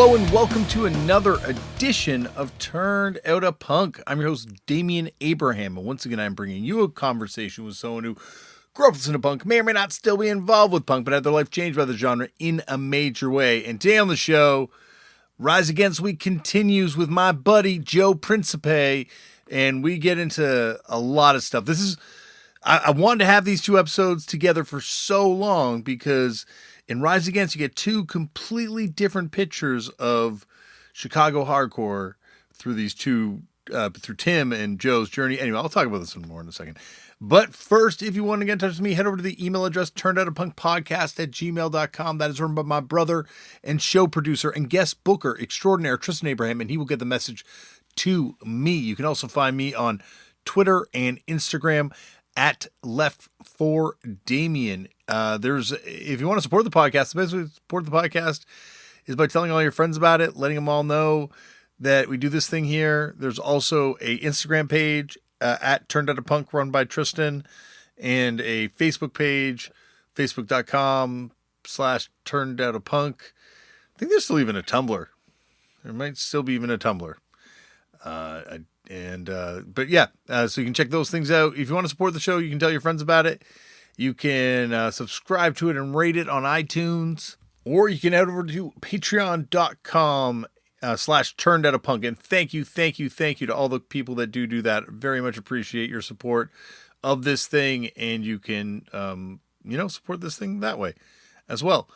Hello and welcome to another edition of Turned Out a Punk. I'm your host, Damian Abraham, and once again I'm bringing you a conversation with someone who grew up listening to punk, may or may not still be involved with punk, but had their life changed by the genre in a major way. And today on the show, Rise Against Week continues with my buddy Joe Principe, and we get into a lot of stuff. I wanted to have these two episodes together for so long because in Rise Against, you get two completely different pictures of Chicago hardcore through these two, through Tim and Joe's journey. Anyway, I'll talk about this one more in a second. But first, if you want to get in touch with me, head over to the email address, turnedoutapunkpodcast@gmail.com. That is run by my brother and show producer and guest booker extraordinaire, Tristan Abraham, and he will get the message to me. You can also find me on Twitter and Instagram at Left4Damian. If you want to support the podcast, the best way to support the podcast is by telling all your friends about it, letting them all know that we do this thing here. There's also a Instagram page at Turned Out a Punk run by Tristan, and a Facebook page, facebook.com/Turned Out a Punk. I think there's still even a Tumblr. There might still be even a Tumblr. But yeah, so you can check those things out. If you want to support the show, you can tell your friends about it. You can subscribe to it and rate it on iTunes, or you can head over to patreon.com/Turned Out a Punk. And thank you to all the people that do that. Very much appreciate your support of this thing. And you can, support this thing that way as well.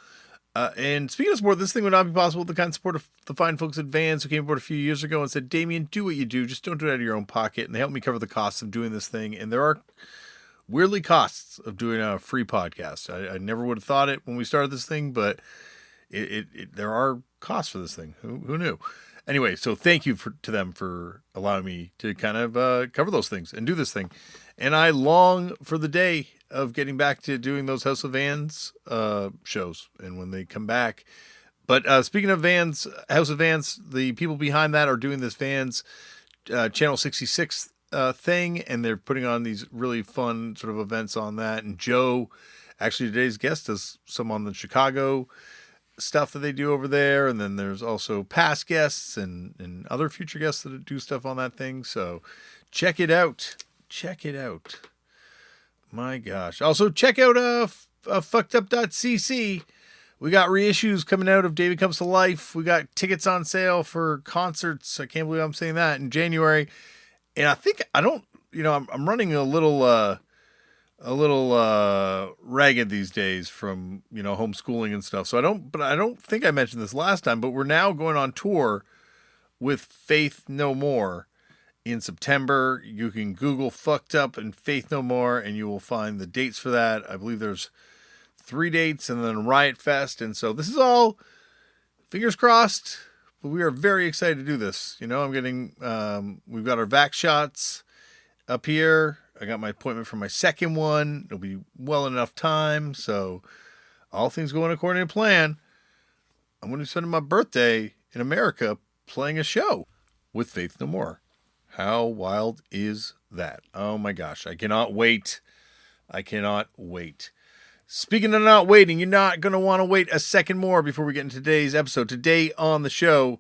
And speaking of support, this thing would not be possible with the kind of support of the fine folks at Vans who came aboard a few years ago and said, Damian, do what you do. Just don't do it out of your own pocket. And they helped me cover the costs of doing this thing. And there are weirdly costs of doing a free podcast. I never would have thought it when we started this thing, but there are costs for this thing. Who knew? Anyway, so thank you to them for allowing me to kind of cover those things and do this thing. And I long for the day of getting back to doing those House of Vans shows and when they come back. But speaking of Vans, House of Vans, the people behind that are doing this Vans Channel 66 thing, and they're putting on these really fun sort of events on that. And Joe, actually today's guest, does some on the Chicago stuff that they do over there. And then there's also past guests and other future guests that do stuff on that thing. So check it out. My gosh. Also, check out fuckedup.cc. We got reissues coming out of David Comes to Life. We got tickets on sale for concerts. I can't believe I'm saying that, in January. And I'm running a little ragged these days from, homeschooling and stuff. So I don't think I mentioned this last time, but we're now going on tour with Faith No More. In September. You can Google Fucked Up and Faith No More, and you will find the dates for that. I believe there's 3 dates and then Riot Fest. And so this is all fingers crossed, but we are very excited to do this. We've got our vax shots up here. I got my appointment for my second one. It'll be well enough time. So all things going according to plan. I'm going to be spending my birthday in America playing a show with Faith No More. How wild is that? Oh my gosh. I cannot wait. Speaking of not waiting, you're not going to want to wait a second more before we get into today's episode. Today on the show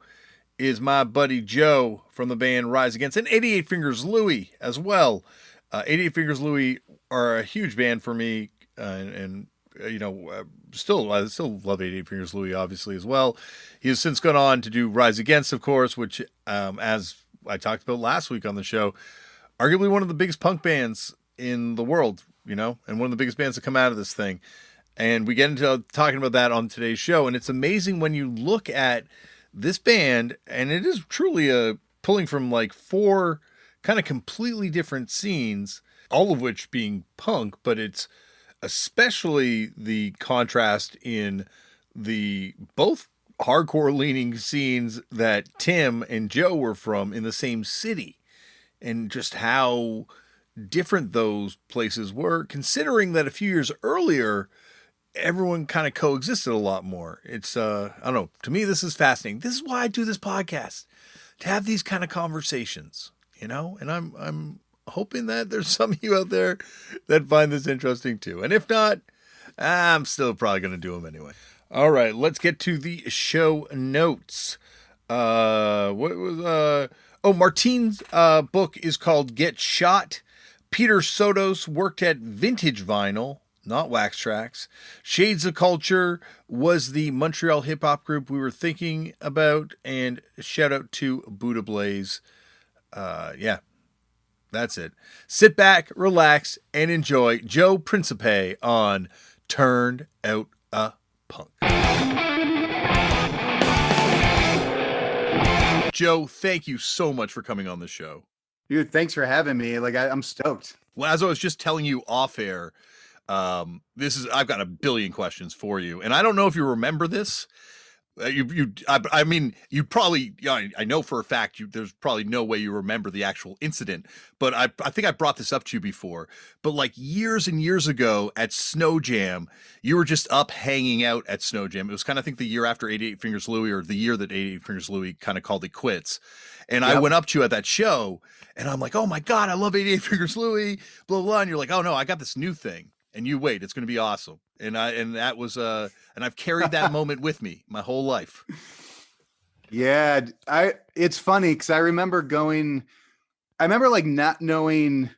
is my buddy Joe from the band Rise Against, and 88 Fingers Louie as well. 88 Fingers Louie are a huge band for me, and I still love 88 Fingers Louie obviously as well. He has since gone on to do Rise Against, of course, which as I talked about last week on the show, arguably one of the biggest punk bands in the world, and one of the biggest bands to come out of this thing. And we get into talking about that on today's show. And it's amazing when you look at this band, and it is truly pulling from like 4 kind of completely different scenes, all of which being punk, but it's especially the contrast in the both hardcore leaning scenes that Tim and Joe were from in the same city, and just how different those places were, considering that a few years earlier everyone kind of coexisted a lot more. It's I don't know, to me this is fascinating. This is why I do this podcast, to have these kind of conversations, and I'm hoping that there's some of you out there that find this interesting too. And if not, I'm still probably going to do them anyway. All right, let's get to the show notes. What was Martine's book is called Get Shot. Peter Sotos worked at Vintage Vinyl, not Wax Tracks. Shades of Culture was the Montreal hip hop group we were thinking about, and shout out to Buddha Blaze. Yeah, that's it. Sit back, relax, and enjoy Joe Principe on Turned Out a Punk. Joe, thank you so much for coming on the show. Dude, thanks for having me. I'm stoked. Well, as I was just telling you off air, I've got a billion questions for you, and I don't know if you remember this. I mean, you probably, I know for a fact there's probably no way you remember the actual incident, but I think I brought this up to you before. But like years and years ago at Snow Jam, you were just up hanging out at Snow Jam. It was kind of, I think, the year after 88 Fingers Louie, or the year that 88 Fingers Louie kind of called it quits. And I went up to you at that show, and I'm like, oh my God, I love 88 Fingers Louie, blah, blah. And you're like, oh no, I got this new thing. And you wait, it's going to be awesome. And that was, and I've carried that moment with me my whole life. Yeah, it's funny because I remember like not knowing,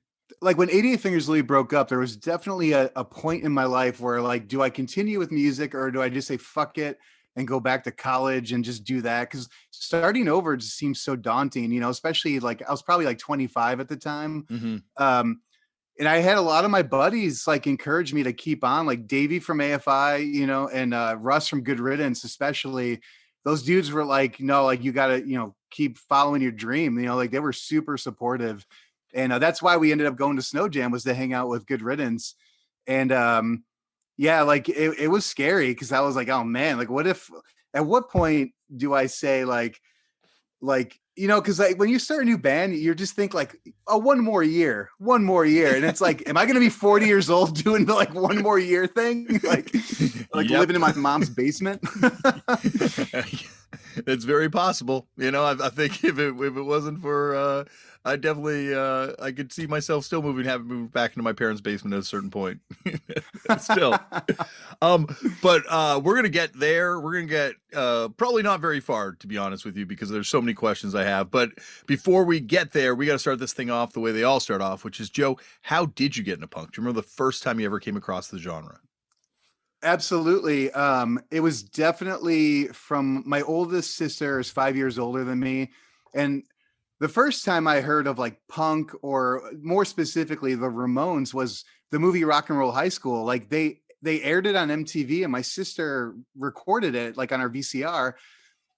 like when 88 Fingers Louie broke up, there was definitely a point in my life where like, do I continue with music or do I just say fuck it and go back to college and just do that? Because starting over just seems so daunting, especially like I was probably like 25 at the time. Mm-hmm. And I had a lot of my buddies like encourage me to keep on, like Davey from AFI, and Russ from Good Riddance, especially. Those dudes were like, no, like you got to, keep following your dream. Like they were super supportive. And that's why we ended up going to Snow Jam, was to hang out with Good Riddance. And yeah, like it was scary because I was like, oh man, like at what point do I say like, because like when you start a new band, you just think like, oh, one more year. And it's like, am I going to be 40 years old doing the like one more year thing? Like living in my mom's basement. It's very possible. I think if it wasn't for, I definitely, I could see myself still having moved back into my parents' basement at a certain point. Still. But we're going to get there. We're going to get probably not very far, to be honest with you, because there's so many questions I have. But before we get there, we got to start this thing off the way they all start off, which is, Joe, how did you get into punk? Do you remember the first time you ever came across the genre? Absolutely. It was definitely from my oldest sister, is 5 years older than me. And the first time I heard of like punk, or more specifically the Ramones, was the movie Rock and Roll High School. Like they aired it on MTV and my sister recorded it like on our VCR.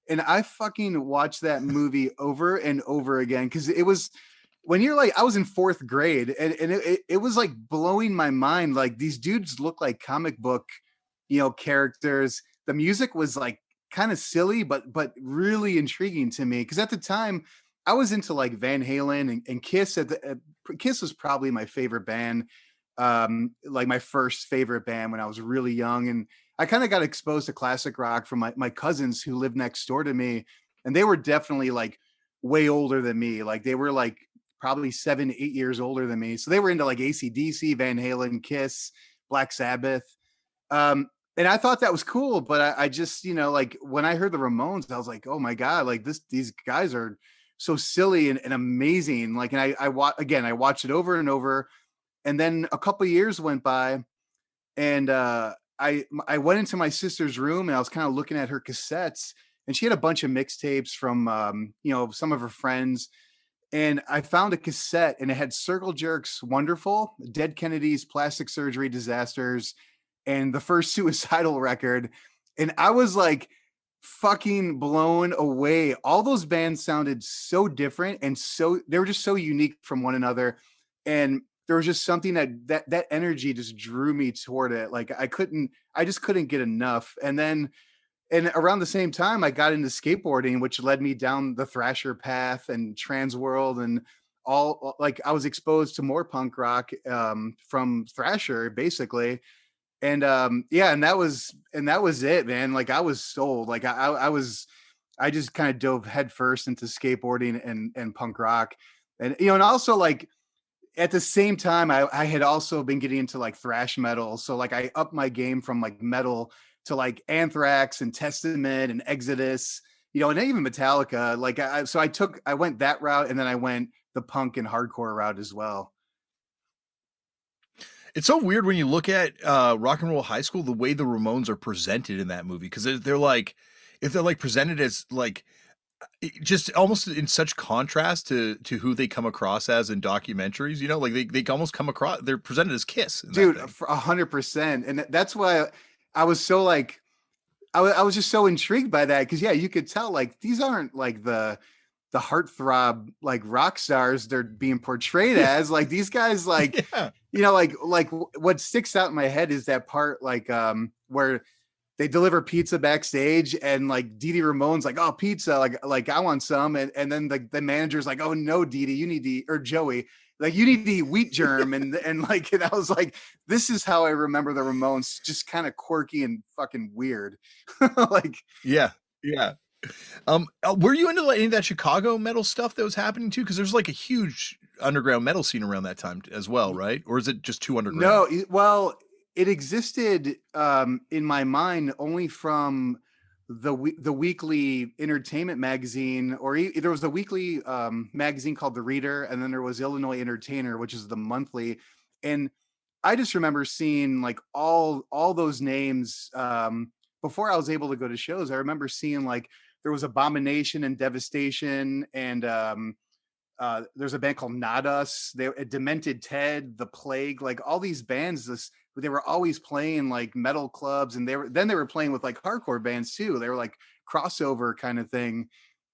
And I fucking watched that movie over and over again. Cause it was, when you're like, I was in fourth grade and it was like blowing my mind. Like these dudes look like comic book, characters. The music was like kind of silly, but really intriguing to me. Cause at the time I was into like Van Halen and Kiss. Kiss was probably my favorite band. Like my first favorite band when I was really young. And I kind of got exposed to classic rock from my cousins who lived next door to me. And they were definitely like way older than me. Like they were like probably 7, 8 years older than me. So they were into like AC/DC, Van Halen, Kiss, Black Sabbath. And I thought that was cool, but I just, like when I heard the Ramones, I was like, oh my God, like these guys are so silly and amazing. Like, and I watched it over and over. And then a couple of years went by and I went into my sister's room and I was kind of looking at her cassettes, and she had a bunch of mixtapes from, some of her friends. And I found a cassette and it had Circle Jerks' Wonderful, Dead Kennedys, Plastic Surgery Disasters, and the first Suicidal record. And I was like fucking blown away. All those bands sounded so different and they were just so unique from one another. And there was just something that energy just drew me toward it. Like I just couldn't get enough. And around the same time, I got into skateboarding, which led me down the Thrasher path and Trans World, and all, like I was exposed to more punk rock from Thrasher basically. And and that was it, man. Like I was sold. Like I just kind of dove headfirst into skateboarding and punk rock. And and also like at the same time, I had also been getting into like thrash metal. So like I upped my game from like metal to like Anthrax and Testament and Exodus, and even Metallica. Like I went that route, and then I went the punk and hardcore route as well. It's so weird when you look at Rock and Roll High School, the way the Ramones are presented in that movie, because they're like, if they're like presented as like just almost in such contrast to who they come across as in documentaries, like they almost come across, they're presented as Kiss in Dude, that thing. 100%. And that's why I was so like, I was just so intrigued by that, because yeah, you could tell like these aren't like the heartthrob like rock stars they're being portrayed as. Like these guys, like Yeah. like what sticks out in my head is that part like where they deliver pizza backstage, and like Dee Dee Ramone's like, oh, pizza, like I want some, and then the manager's like, oh no, Dee Dee, you need to eat, or Joey, like you need to eat wheat germ, and like, and I was like, this is how I remember the Ramones, just kind of quirky and fucking weird. Like, Yeah. Yeah. Were you into like any of that Chicago metal stuff that was happening too? Because there's like a huge underground metal scene around that time as well, right? Or is it just too underground? no, well, it existed in my mind only from the weekly entertainment magazine, or there was a weekly magazine called The Reader, and then there was Illinois Entertainer, which is the monthly. And I just remember seeing like all those names before I was able to go to shows. I remember seeing like there was Abomination and Devastation, and there's a band called Not Us. They Demented Ted, The Plague, like all these bands. They were always playing like metal clubs, and they were playing with like hardcore bands too. They were like crossover kind of thing.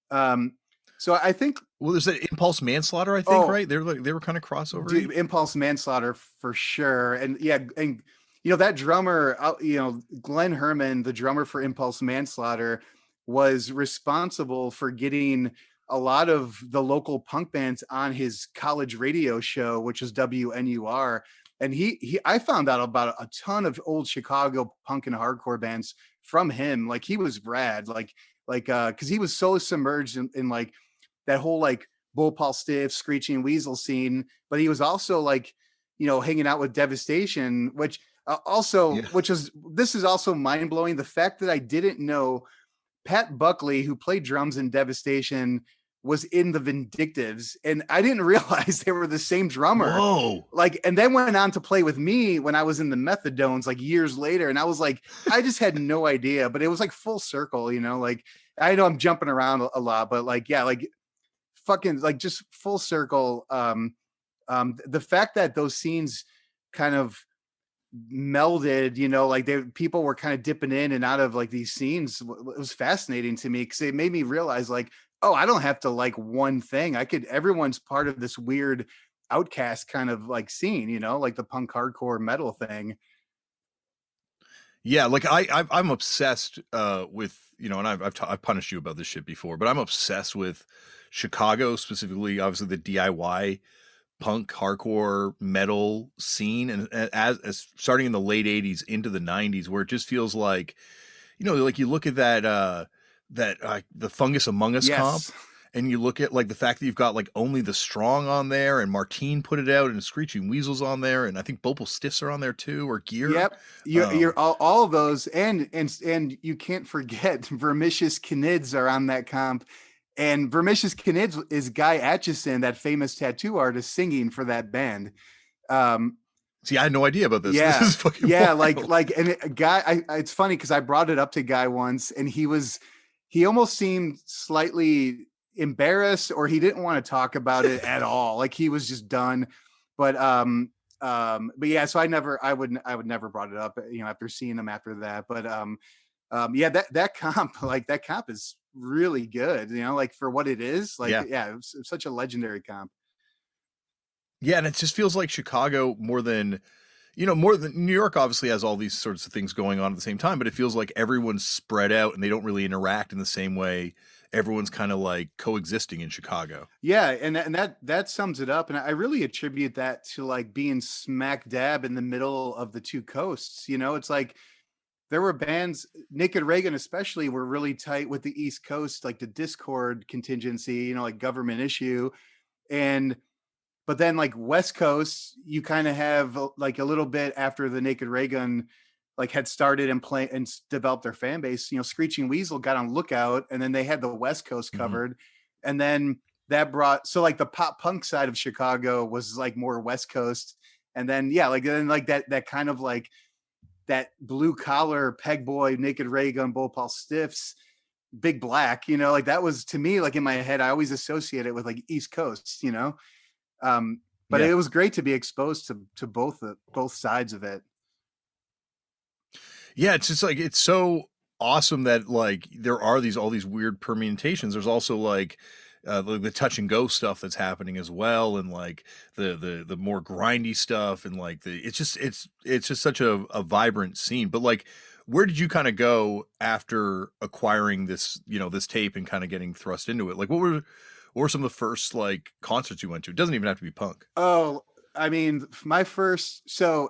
Um, so I think, Well, there's that Impulse Manslaughter, I think, oh, right? They were kind of crossover. dude, Impulse Manslaughter for sure. And yeah, and that drummer, Glenn Herman, the drummer for Impulse Manslaughter, was responsible for getting a lot of the local punk bands on his college radio show, which is WNUR. And I found out about a ton of old Chicago punk and hardcore bands from him. Like he was rad, because he was so submerged in like that whole like Bull Paul Stiff, Screeching Weasel scene, but he was also like, hanging out with Devastation, which Yeah. this is also mind blowing. The fact that I didn't know Pat Buckley, who played drums in Devastation, was in the Vindictives, and I didn't realize they were the same drummer. Whoa. Like, and then went on to play with me when I was in the Methadones, like years later, and I was like, I just had no idea, but it was like full circle, like I know I'm jumping around a lot, but like, yeah, like fucking like just full circle. The fact that those scenes kind of melded, like people were kind of dipping in and out of like these scenes, it was fascinating to me, because it made me realize like, oh, I don't have to like one thing. Everyone's part of this weird outcast kind of like scene, like the punk hardcore metal thing. Yeah, like I'm obsessed with, and I've punished you about this shit before, but I'm obsessed with Chicago, specifically, obviously the DIY punk hardcore metal scene, and as starting in the late 80s into the 90s, where it just feels like, like you look at that the Fungus Among Us comp, Yes. and you look at like the fact that you've got like Only the Strong on there, and Martine put it out, and Screeching Weasels on there, and I think Bopal Stiffs are on there too, or Gear. Yep. You're all of those, and you can't forget Vermicious Knids are on that comp. And Vermicious Knids is Guy Atchison, that famous tattoo artist, singing for that band. See, I had no idea about this. Yeah, This is fucking yeah, wild. Guy. It's funny because I brought it up to Guy once, and he almost seemed slightly embarrassed, or he didn't want to talk about it at all. Like he was just done. But yeah, so I would never brought it up, after seeing him after that. But yeah, that comp, like that comp is really good, like for what it is. Like, Yeah. yeah, it was such a legendary comp. Yeah, and it just feels like Chicago more than New York obviously has all these sorts of things going on at the same time, but it feels like everyone's spread out and they don't really interact in the same way. Everyone's kind of like coexisting in Chicago. Yeah, and that sums it up. And I really attribute that to like being smack dab in the middle of the two coasts. It's like there were bands, Naked Reagan especially, were really tight with the East Coast, like the Discord contingency, like Government Issue. And but then like West Coast, you kind of have like a little bit after the Naked Reagan like had started and play and developed their fan base. You know, Screeching Weasel got on Lookout, and then they had the West Coast Mhm. covered, and then that brought, so like the pop punk side of Chicago was like more West Coast, and then yeah, like then like that kind of like that blue collar Peg Boy, Naked Ray Gun, Bull Paul Stiffs, Big Black, you know, like that was to me, like in my head, I always associate it with like East Coast, you know. Um, but Yeah. it was great to be exposed to both sides of it. Yeah, it's just like it's so awesome that like there are these all these weird permutations. There's also like the touch and go stuff that's happening as well, and like the more grindy stuff, and like the it's just such a vibrant scene. But like, where did you kind of go after acquiring this, you know, this tape and kind of getting thrust into it? Like, what were some of the first like concerts you went to? It doesn't even have to be punk. Oh, I mean, my first show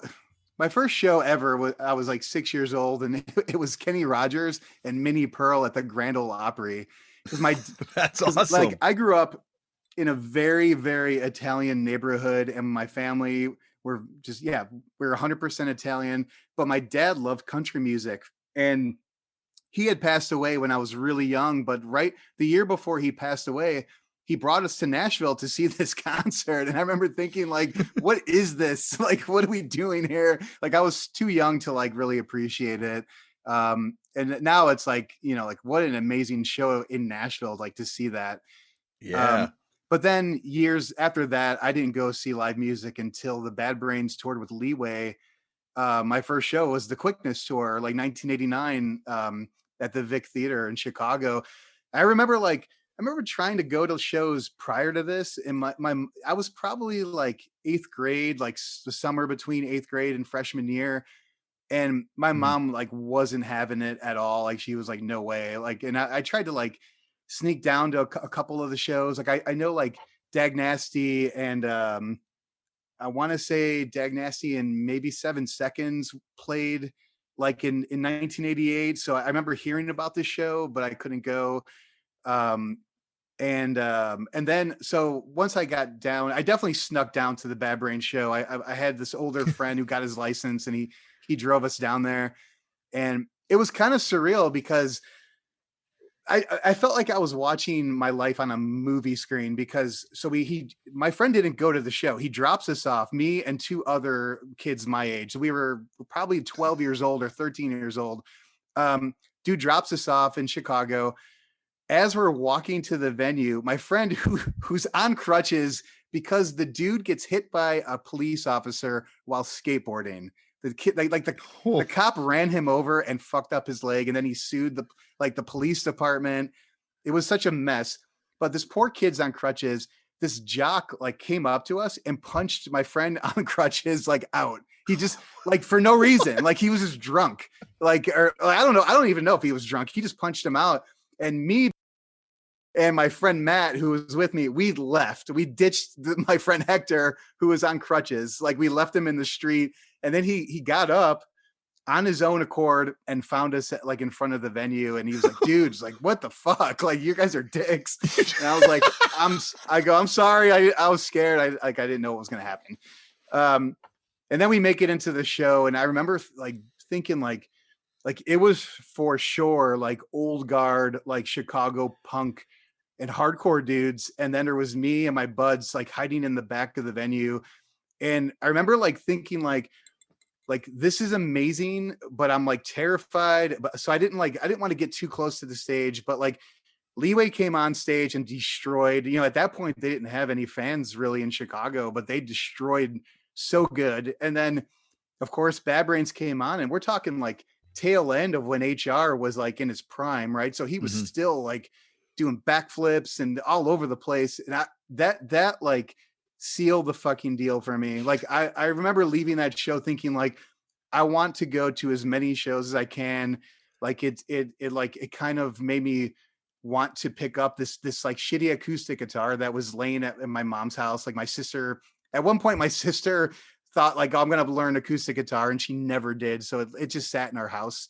ever was, I was like 6 years old, and it was Kenny Rogers and Minnie Pearl at the Grand Ole Opry. Because That's because like awesome. I grew up in a very, very Italian neighborhood, and my family were just, yeah, we are 100% Italian. But my dad loved country music, and he had passed away when I was really young. But right the year before he passed away, he brought us to Nashville to see this concert. And I remember thinking, like, what is this? Like, what are we doing here? Like, I was too young to like really appreciate it. And now it's like, you know, like what an amazing show in Nashville, like to see that. Yeah. Um, but then years after that, I didn't go see live music until the Bad Brains toured with Leeway. My first show was the Quickness tour, like 1989, at the Vic Theater in Chicago. I remember I remember trying to go to shows prior to this, and I was probably like eighth grade, like the summer between eighth grade and freshman year, and my Mhm. mom like wasn't having it at all. Like she was like, no way. Like, and I tried to like sneak down to a couple of the shows. Like I know like Dag Nasty and I want to say Dag Nasty and maybe 7 Seconds played like in 1988. So I remember hearing about this show, but I couldn't go. Um, and then so once I got down, I definitely snuck down to the Bad Brain show. I had this older friend who got his license, and he drove us down there, and it was kind of surreal because I felt like I was watching my life on a movie screen. Because so my friend didn't go to the show. He drops us off, me and two other kids my age. So we were probably 12 years old or 13 years old. Um, Dude drops us off in Chicago. As we're walking to the venue, my friend who's on crutches because the dude gets hit by a police officer while skateboarding. The kid, the Oh, cop ran him over and fucked up his leg, and then he sued the police department. It was such a mess. But this poor kid's on crutches. This jock like came up to us and punched my friend on crutches like out. He just like for no reason, like he was just drunk, like or I don't know, I don't even know if he was drunk. He just punched him out, and me and my friend Matt, who was with me, we left. We ditched my friend Hector, who was on crutches. Like we left him in the street, and then he got up on his own accord and found us at, like in front of the venue. And he was like, "Dudes, like what the fuck? Like you guys are dicks." And I was like, I'm sorry. I was scared. I didn't know what was gonna happen." Um, and then we make it into the show, and I remember like thinking like it was for sure like old guard like Chicago punk and hardcore dudes. And then there was me and my buds like hiding in the back of the venue. And I remember like thinking like this is amazing, but I'm like terrified. But so I didn't want to get too close to the stage, but like Leeway came on stage and destroyed. You know, at that point they didn't have any fans really in Chicago, but they destroyed so good. And then of course Bad Brains came on, and we're talking like tail end of when HR was like in his prime, right? So he was mhm. still like doing backflips and all over the place. And that like sealed the fucking deal for me. Like I remember leaving that show thinking like I want to go to as many shows as I can. Like it kind of made me want to pick up this like shitty acoustic guitar that was laying at my mom's house. Like my sister, at one point, my sister thought like, oh, I'm going to learn acoustic guitar, and she never did. So it just sat in our house.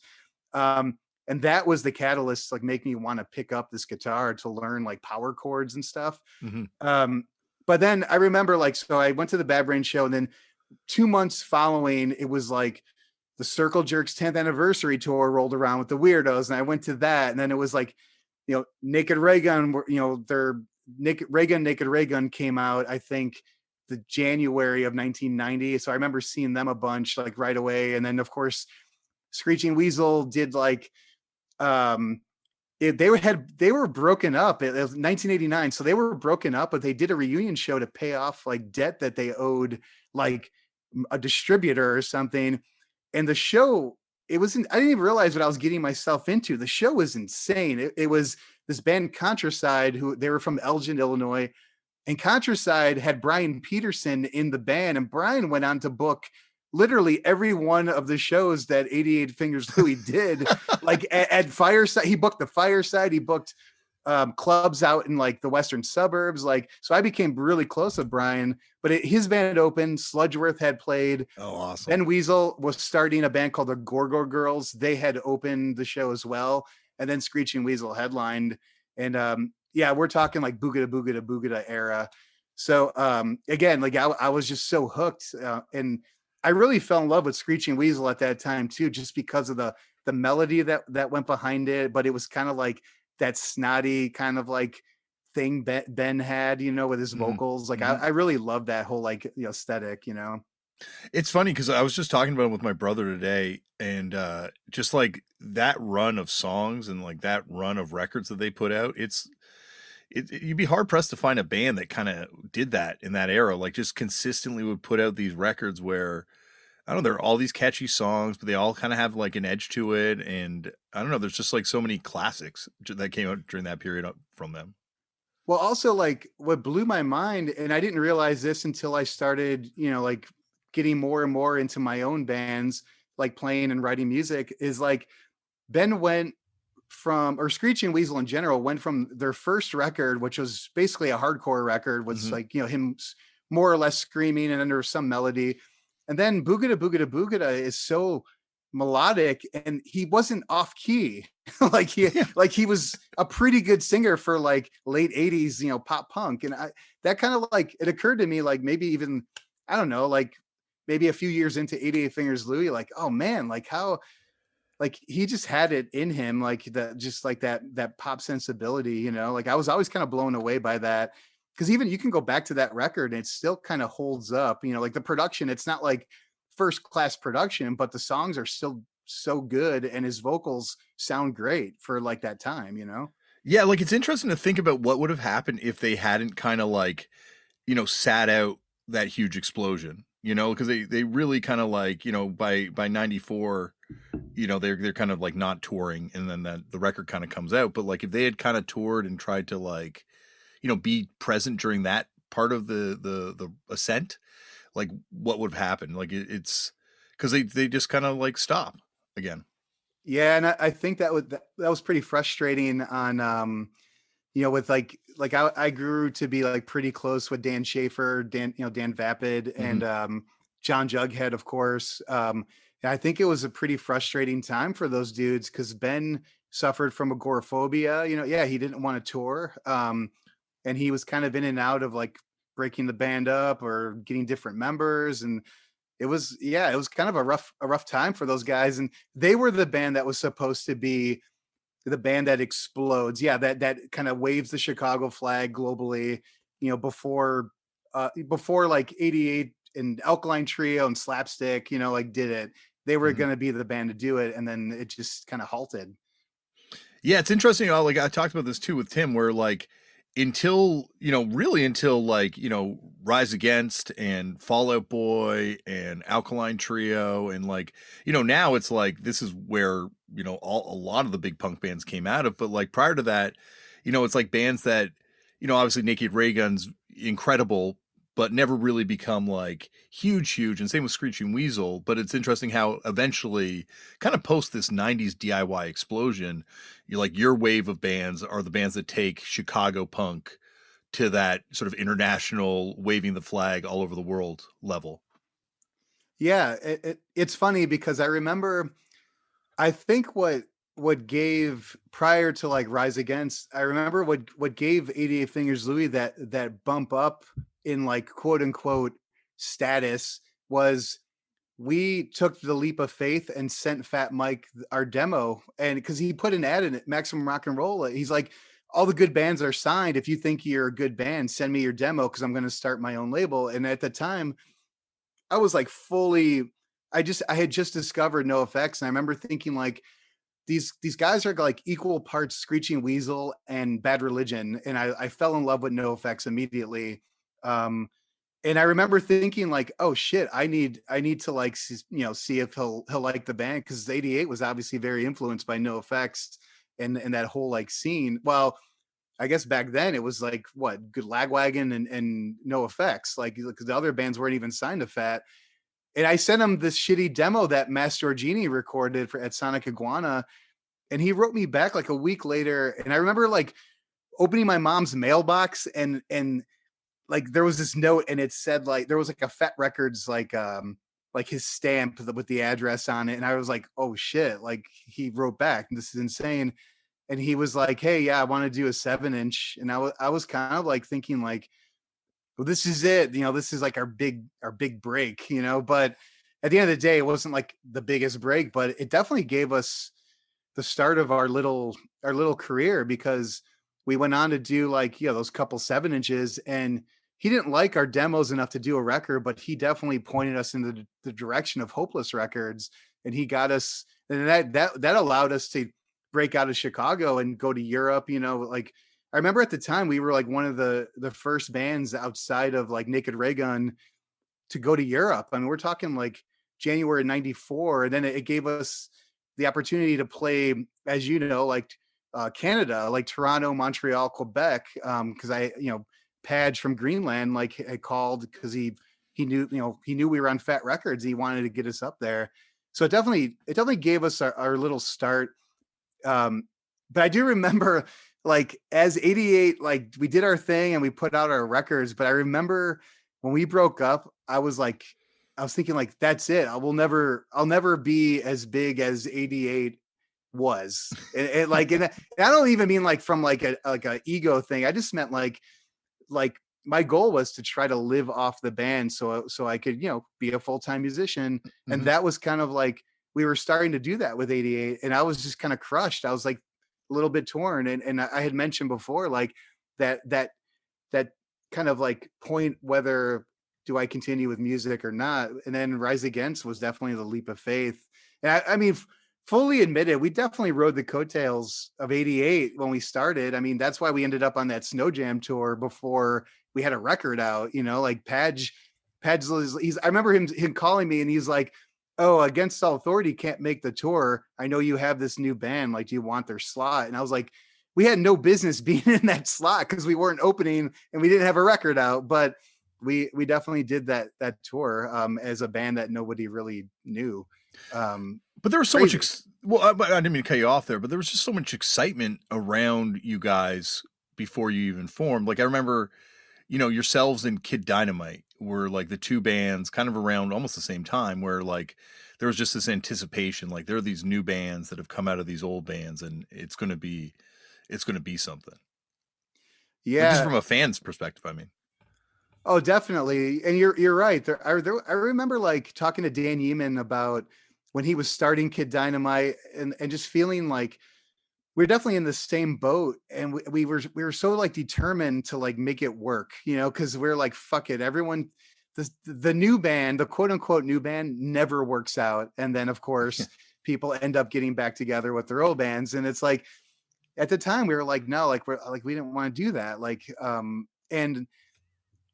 Um, and that was the catalyst, like make me want to pick up this guitar to learn like power chords and stuff. Mhm. Um, but then I remember like, so I went to the Bad Brain show, and then 2 months following, it was like the Circle Jerks 10th anniversary tour rolled around with the Weirdos, and I went to that, and then it was like, Naked Ray Gun, their Naked Ray Gun came out, I think, the January of 1990. So I remember seeing them a bunch like right away, and then of course Screeching Weasel did like they were broken up. It was 1989, so they were broken up, but they did a reunion show to pay off like debt that they owed like a distributor or something. And the show, I didn't even realize what I was getting myself into. The show was insane. It was this band Contraside, who they were from Elgin, Illinois, and Contraside had Brian Peterson in the band, and Brian went on to book literally every one of the shows that 88 Fingers Louie did. Like at Fireside, he booked the Fireside, he booked clubs out in like the western suburbs. Like, so I became really close with Brian, but his band opened, Sludgeworth had played. Oh, awesome. Ben Weasel was starting a band called the Gorgor Girls. They had opened the show as well. And then Screeching Weasel headlined. And yeah, we're talking like Boogada Boogada Boogada era. So again, like I was just so hooked. And I really fell in love with Screeching Weasel at that time too, just because of the melody that went behind it. But it was kind of like that snotty kind of like thing Ben had, with his vocals. Like I really love that whole like aesthetic, It's funny because I was just talking about it with my brother today, and just like that run of songs and like that run of records that they put out, you'd be hard pressed to find a band that kind of did that in that era. Like just consistently would put out these records where, I don't know, there are all these catchy songs, but they all kind of have like an edge to it. And I don't know, there's just like so many classics that came out during that period from them. Well, also like what blew my mind, and I didn't realize this until I started, like getting more and more into my own bands, like playing and writing music, is like Ben went from, or Screeching Weasel in general went from their first record, which was basically a hardcore record, was like, him more or less screaming and under some melody. And then Boogada Boogada Boogada is so melodic, and he wasn't off key. like he was a pretty good singer for like late 80s, pop punk. And that kind of like, it occurred to me like maybe even, I don't know, like maybe a few years into 88 Fingers Louie, like, oh man, like how, like he just had it in him, like that pop sensibility, like I was always kind of blown away by that. Because even you can go back to that record and it still kind of holds up, like the production, it's not like first class production, but the songs are still so good and his vocals sound great for like that time, Yeah, like it's interesting to think about what would have happened if they hadn't kind of like, sat out that huge explosion, because they really kind of like, by 94, they're kind of like not touring, and then the record kind of comes out. But like if they had kind of toured and tried to like, be present during that part of the ascent, like what would have happened? Like it's because they just kind of like stop again. Yeah, and I think that was pretty frustrating on with like I grew to be like pretty close with Dan Schaefer, Dan Vapid, and John Jughead, of course. I think it was a pretty frustrating time for those dudes because Ben suffered from agoraphobia. Yeah, he didn't want to tour. And he was kind of in and out of like breaking the band up or getting different members. And it was kind of a rough time for those guys. And they were the band that was supposed to be the band that explodes. Yeah. That kind of waves the Chicago flag globally, before like 88 and Alkaline Trio and Slapstick, like did it. They were going to be the band to do it. And then it just kind of halted. Yeah. It's interesting. Like I talked about this too with Tim, where like, until like, Rise Against and Fall Out Boy and Alkaline Trio, and like, now it's like this is where, a lot of the big punk bands came out of. But like prior to that, it's like bands that, obviously Naked Ray Gun's incredible, but never really become like huge, and same with Screeching Weasel. But it's interesting how eventually, kind of post this 90s DIY explosion, your wave of bands are the bands that take Chicago punk to that sort of international waving the flag all over the world level. Yeah, it's funny because I remember, I think what gave, prior to like Rise Against, I remember what gave 88 Fingers Louie that bump up in like quote unquote status was we took the leap of faith and sent Fat Mike our demo, and because he put an ad in it, Maximum Rock and Roll. He's like, all the good bands are signed. If you think you're a good band, send me your demo because I'm going to start my own label. And at the time, I was like fully. I had just discovered NoFX, and I remember thinking like these guys are like equal parts Screeching Weasel and Bad Religion, and I fell in love with NoFX immediately. Um, and I remember thinking like, oh shit, I need to like see if he'll like the band, because 88 was obviously very influenced by NoFX and that whole like scene. Well, I guess back then it was like what Good Lagwagon and NoFX, like because the other bands weren't even signed to Fat. And I sent him this shitty demo that Mass Giorgini recorded at Sonic Iguana, and he wrote me back like a week later. And I remember like opening my mom's mailbox, and like there was this note, and it said like there was like a Fat Records like his stamp with the address on it, and I was like, oh shit, like he wrote back, this is insane. And he was like, hey, yeah, I want to do a 7-inch. And I was kind of like thinking like, well, this is it, this is like our big break, but at the end of the day, it wasn't like the biggest break, but it definitely gave us the start of our little career, because we went on to do like those couple 7-inches, and he didn't like our demos enough to do a record, but he definitely pointed us in the direction of Hopeless Records, and he got us, and that allowed us to break out of Chicago and go to Europe. Like I remember at the time we were like one of the first bands outside of like Naked Ray Gun to go to Europe. I mean, we're talking like January '94, and then it gave us the opportunity to play, as like Canada, like Toronto, Montreal, Quebec. Because Padge from Greenland like had called because he knew we were on Fat Records. He wanted to get us up there, so it definitely gave us our little start. But I do remember like as 88, like we did our thing and we put out our records. But I remember when we broke up, I was thinking like, that's it. I'll never be as big as 88 was. And I don't even mean like from like a ego thing. I just meant like my goal was to try to live off the band so I could, be a full-time musician. And that was kind of like, we were starting to do that with 88, and I was just kind of crushed. I was like a little bit torn. And I had mentioned before, like that kind of like point, whether do I continue with music or not? And then Rise Against was definitely the leap of faith. And I mean, fully admitted, we definitely rode the coattails of 88 when we started. I mean, that's why we ended up on that Snow Jam tour before we had a record out, like Padge, I remember him calling me, and he's like, oh, Against All Authority can't make the tour. I know you have this new band. Like, do you want their slot? And I was like, we had no business being in that slot because we weren't opening and we didn't have a record out. But we definitely did that tour as a band that nobody really knew. But there was so much. I didn't mean to cut you off there, but there was just so much excitement around you guys before you even formed. Like I remember, yourselves and Kid Dynamite were like the two bands kind of around almost the same time, where like there was just this anticipation, like there are these new bands that have come out of these old bands, and it's going to be something. Yeah, like, just from a fan's perspective, I mean. Oh, definitely. And you're right. I remember like talking to Dan Yeaman about when he was starting Kid Dynamite, and just feeling like we're definitely in the same boat, and we were so like determined to like make it work, because we're like, fuck it, everyone, the new band, the quote unquote new band, never works out, and then of course people end up getting back together with their old bands, and it's like at the time we were like, no, like we didn't want to do that, and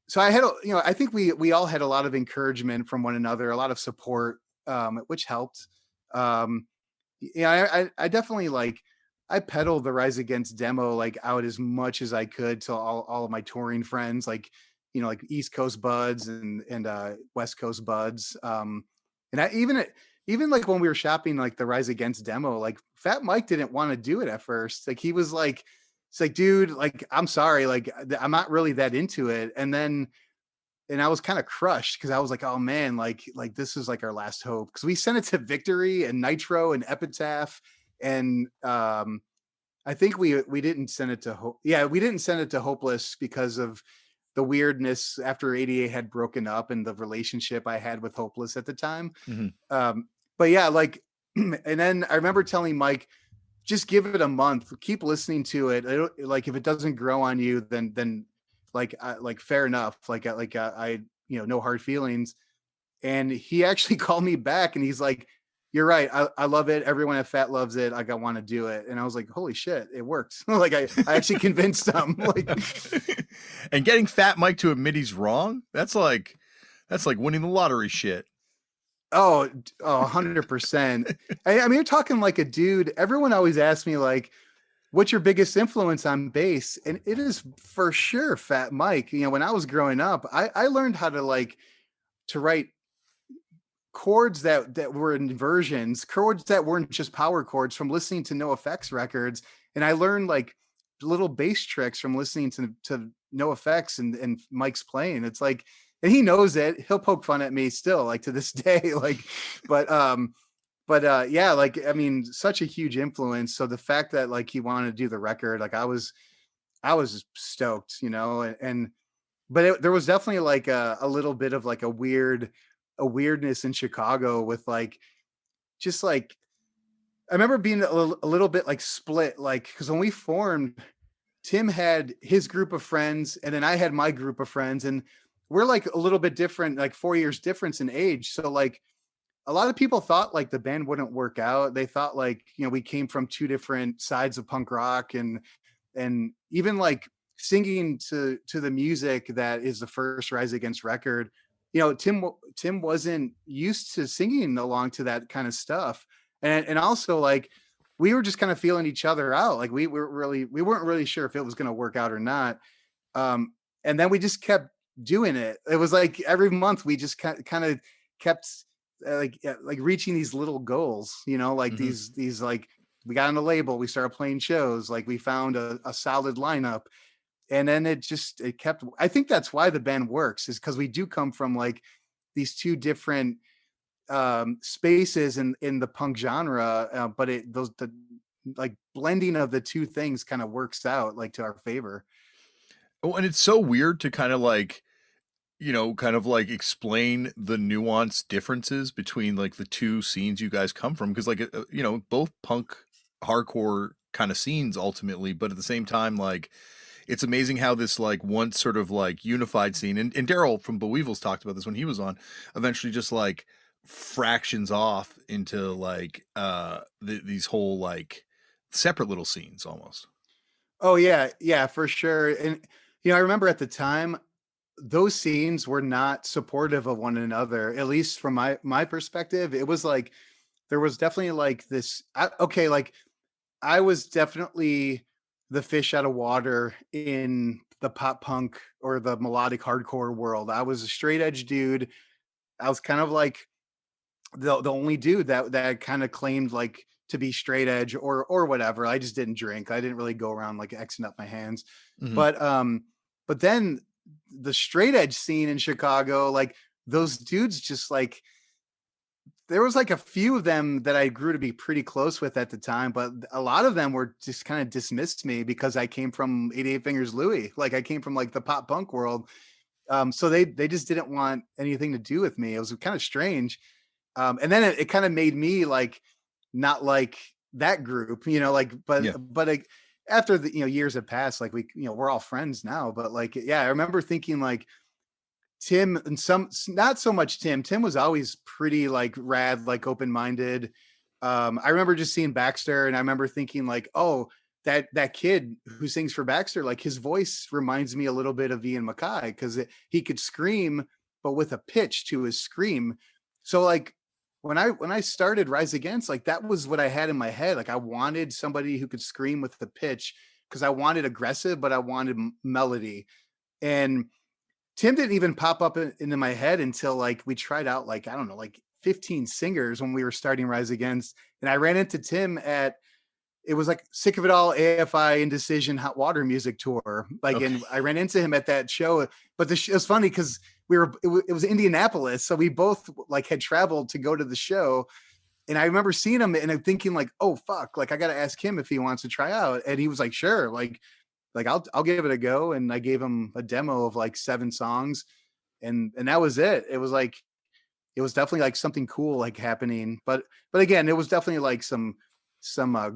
so I had, I think we all had a lot of encouragement from one another, a lot of support, which helped. I definitely like, I peddled the Rise Against demo like out as much as I could to all of my touring friends, like, like East Coast buds and West Coast buds. And even like when we were shopping like the Rise Against demo, like Fat Mike didn't want to do it at first. Like he was like, it's like, dude, like, I'm sorry, like I'm not really that into it. And I was kind of crushed because I was like, oh man, like this is like our last hope. Because we sent it to Victory and Nitro and Epitaph, and I think we didn't send it to we didn't send it to Hopeless because of the weirdness after 88 had broken up and the relationship I had with Hopeless at the time. Hmm. But yeah, like, and then I remember telling Mike, just give it a month, keep listening to it. Like if it doesn't grow on you, then like fair enough. I no hard feelings. And he actually called me back and he's like, you're right. I love it. Everyone at Fat loves it. Like I want to do it. And I was like, holy shit, it worked. Like I actually convinced them. Like, And getting Fat Mike to admit he's wrong, that's like winning the lottery shit. oh, 100%. I mean, you're talking like a dude. Everyone always asks me like, what's your biggest influence on bass? And it is for sure Fat Mike. When I was growing up, I learned how to write chords that were inversions, chords that weren't just power chords from listening to No Effects records. And I learned like little bass tricks from listening to No Effects and Mike's playing. It's like, and he knows it. He'll poke fun at me still, like to this day. Like, but yeah, like I mean, such a huge influence. So the fact that like he wanted to do the record, like I was stoked, and but there was definitely like a little bit of like a weirdness in Chicago with like just like I remember being a little bit like split, like because when we formed, Tim had his group of friends and then I had my group of friends, and we're like a little bit different, like 4 years difference in age. So like a lot of people thought like the band wouldn't work out. They thought like, we came from two different sides of punk rock, and even like singing to the music that is the first Rise Against record. Tim wasn't used to singing along to that kind of stuff. And also like we were just kind of feeling each other out. Like we weren't really sure if it was going to work out or not. And then we just kept doing it. It was like every month we just kind of kept like reaching these little goals, like Mm-hmm. these like we got on the label, we started playing shows, like we found a solid lineup, and then it kept. I think that's why the band works, is because we do come from like these two different spaces in the punk genre, but the like blending of the two things kind of works out like to our favor. Oh, and it's so weird to kind of like, kind of like explain the nuanced differences between like the two scenes you guys come from. Cause like, both punk hardcore kind of scenes ultimately, but at the same time, like, it's amazing how this like once sort of like unified scene, and Daryl from Boweevils talked about this when he was on, eventually just like fractions off into like these whole like separate little scenes almost. Oh yeah, for sure. And I remember at the time those scenes were not supportive of one another, at least from my perspective. It was like there was definitely like this okay, like I was definitely the fish out of water in the pop punk or the melodic hardcore world. I was a straight edge dude. I was kind of like the only dude that kind of claimed like to be straight edge or whatever. I just didn't drink. I didn't really go around like Xing up my hands. Mm-hmm. But then the straight edge scene in Chicago, like those dudes just like there was like a few of them that I grew to be pretty close with at the time, but a lot of them were just kind of dismissed me because I came from 88 Fingers Louie. Like I came from like the pop punk world. So they just didn't want anything to do with me. It was kind of strange. And then it kind of made me like not like that group, like Yeah. but like after the years have passed, like we're all friends now. But like yeah, I remember thinking like Tim and not so much Tim. Tim was always pretty like rad, like open-minded. I remember just seeing Baxter and I remember thinking like, oh, that kid who sings for Baxter, like his voice reminds me a little bit of Ian Mackay because he could scream, but with a pitch to his scream. So like when I started Rise Against, like that was what I had in my head. Like I wanted somebody who could scream with the pitch because I wanted aggressive, but I wanted melody. And Tim didn't even pop up into my head until like we tried out like I don't know like 15 singers when we were starting Rise Against, and I ran into Tim at it was like Sick of It All AFI Indecision Hot Water Music Tour, like Okay. and I ran into him at that show. But it was funny because it was Indianapolis, so we both like had traveled to go to the show, and I remember seeing him and I'm thinking like, oh fuck, like I got to ask him if he wants to try out, and he was like, sure, like like I'll give it a go. And I gave him a demo of like 7 songs, and that was it. It was like it was definitely like something cool like happening. But again, it was definitely like some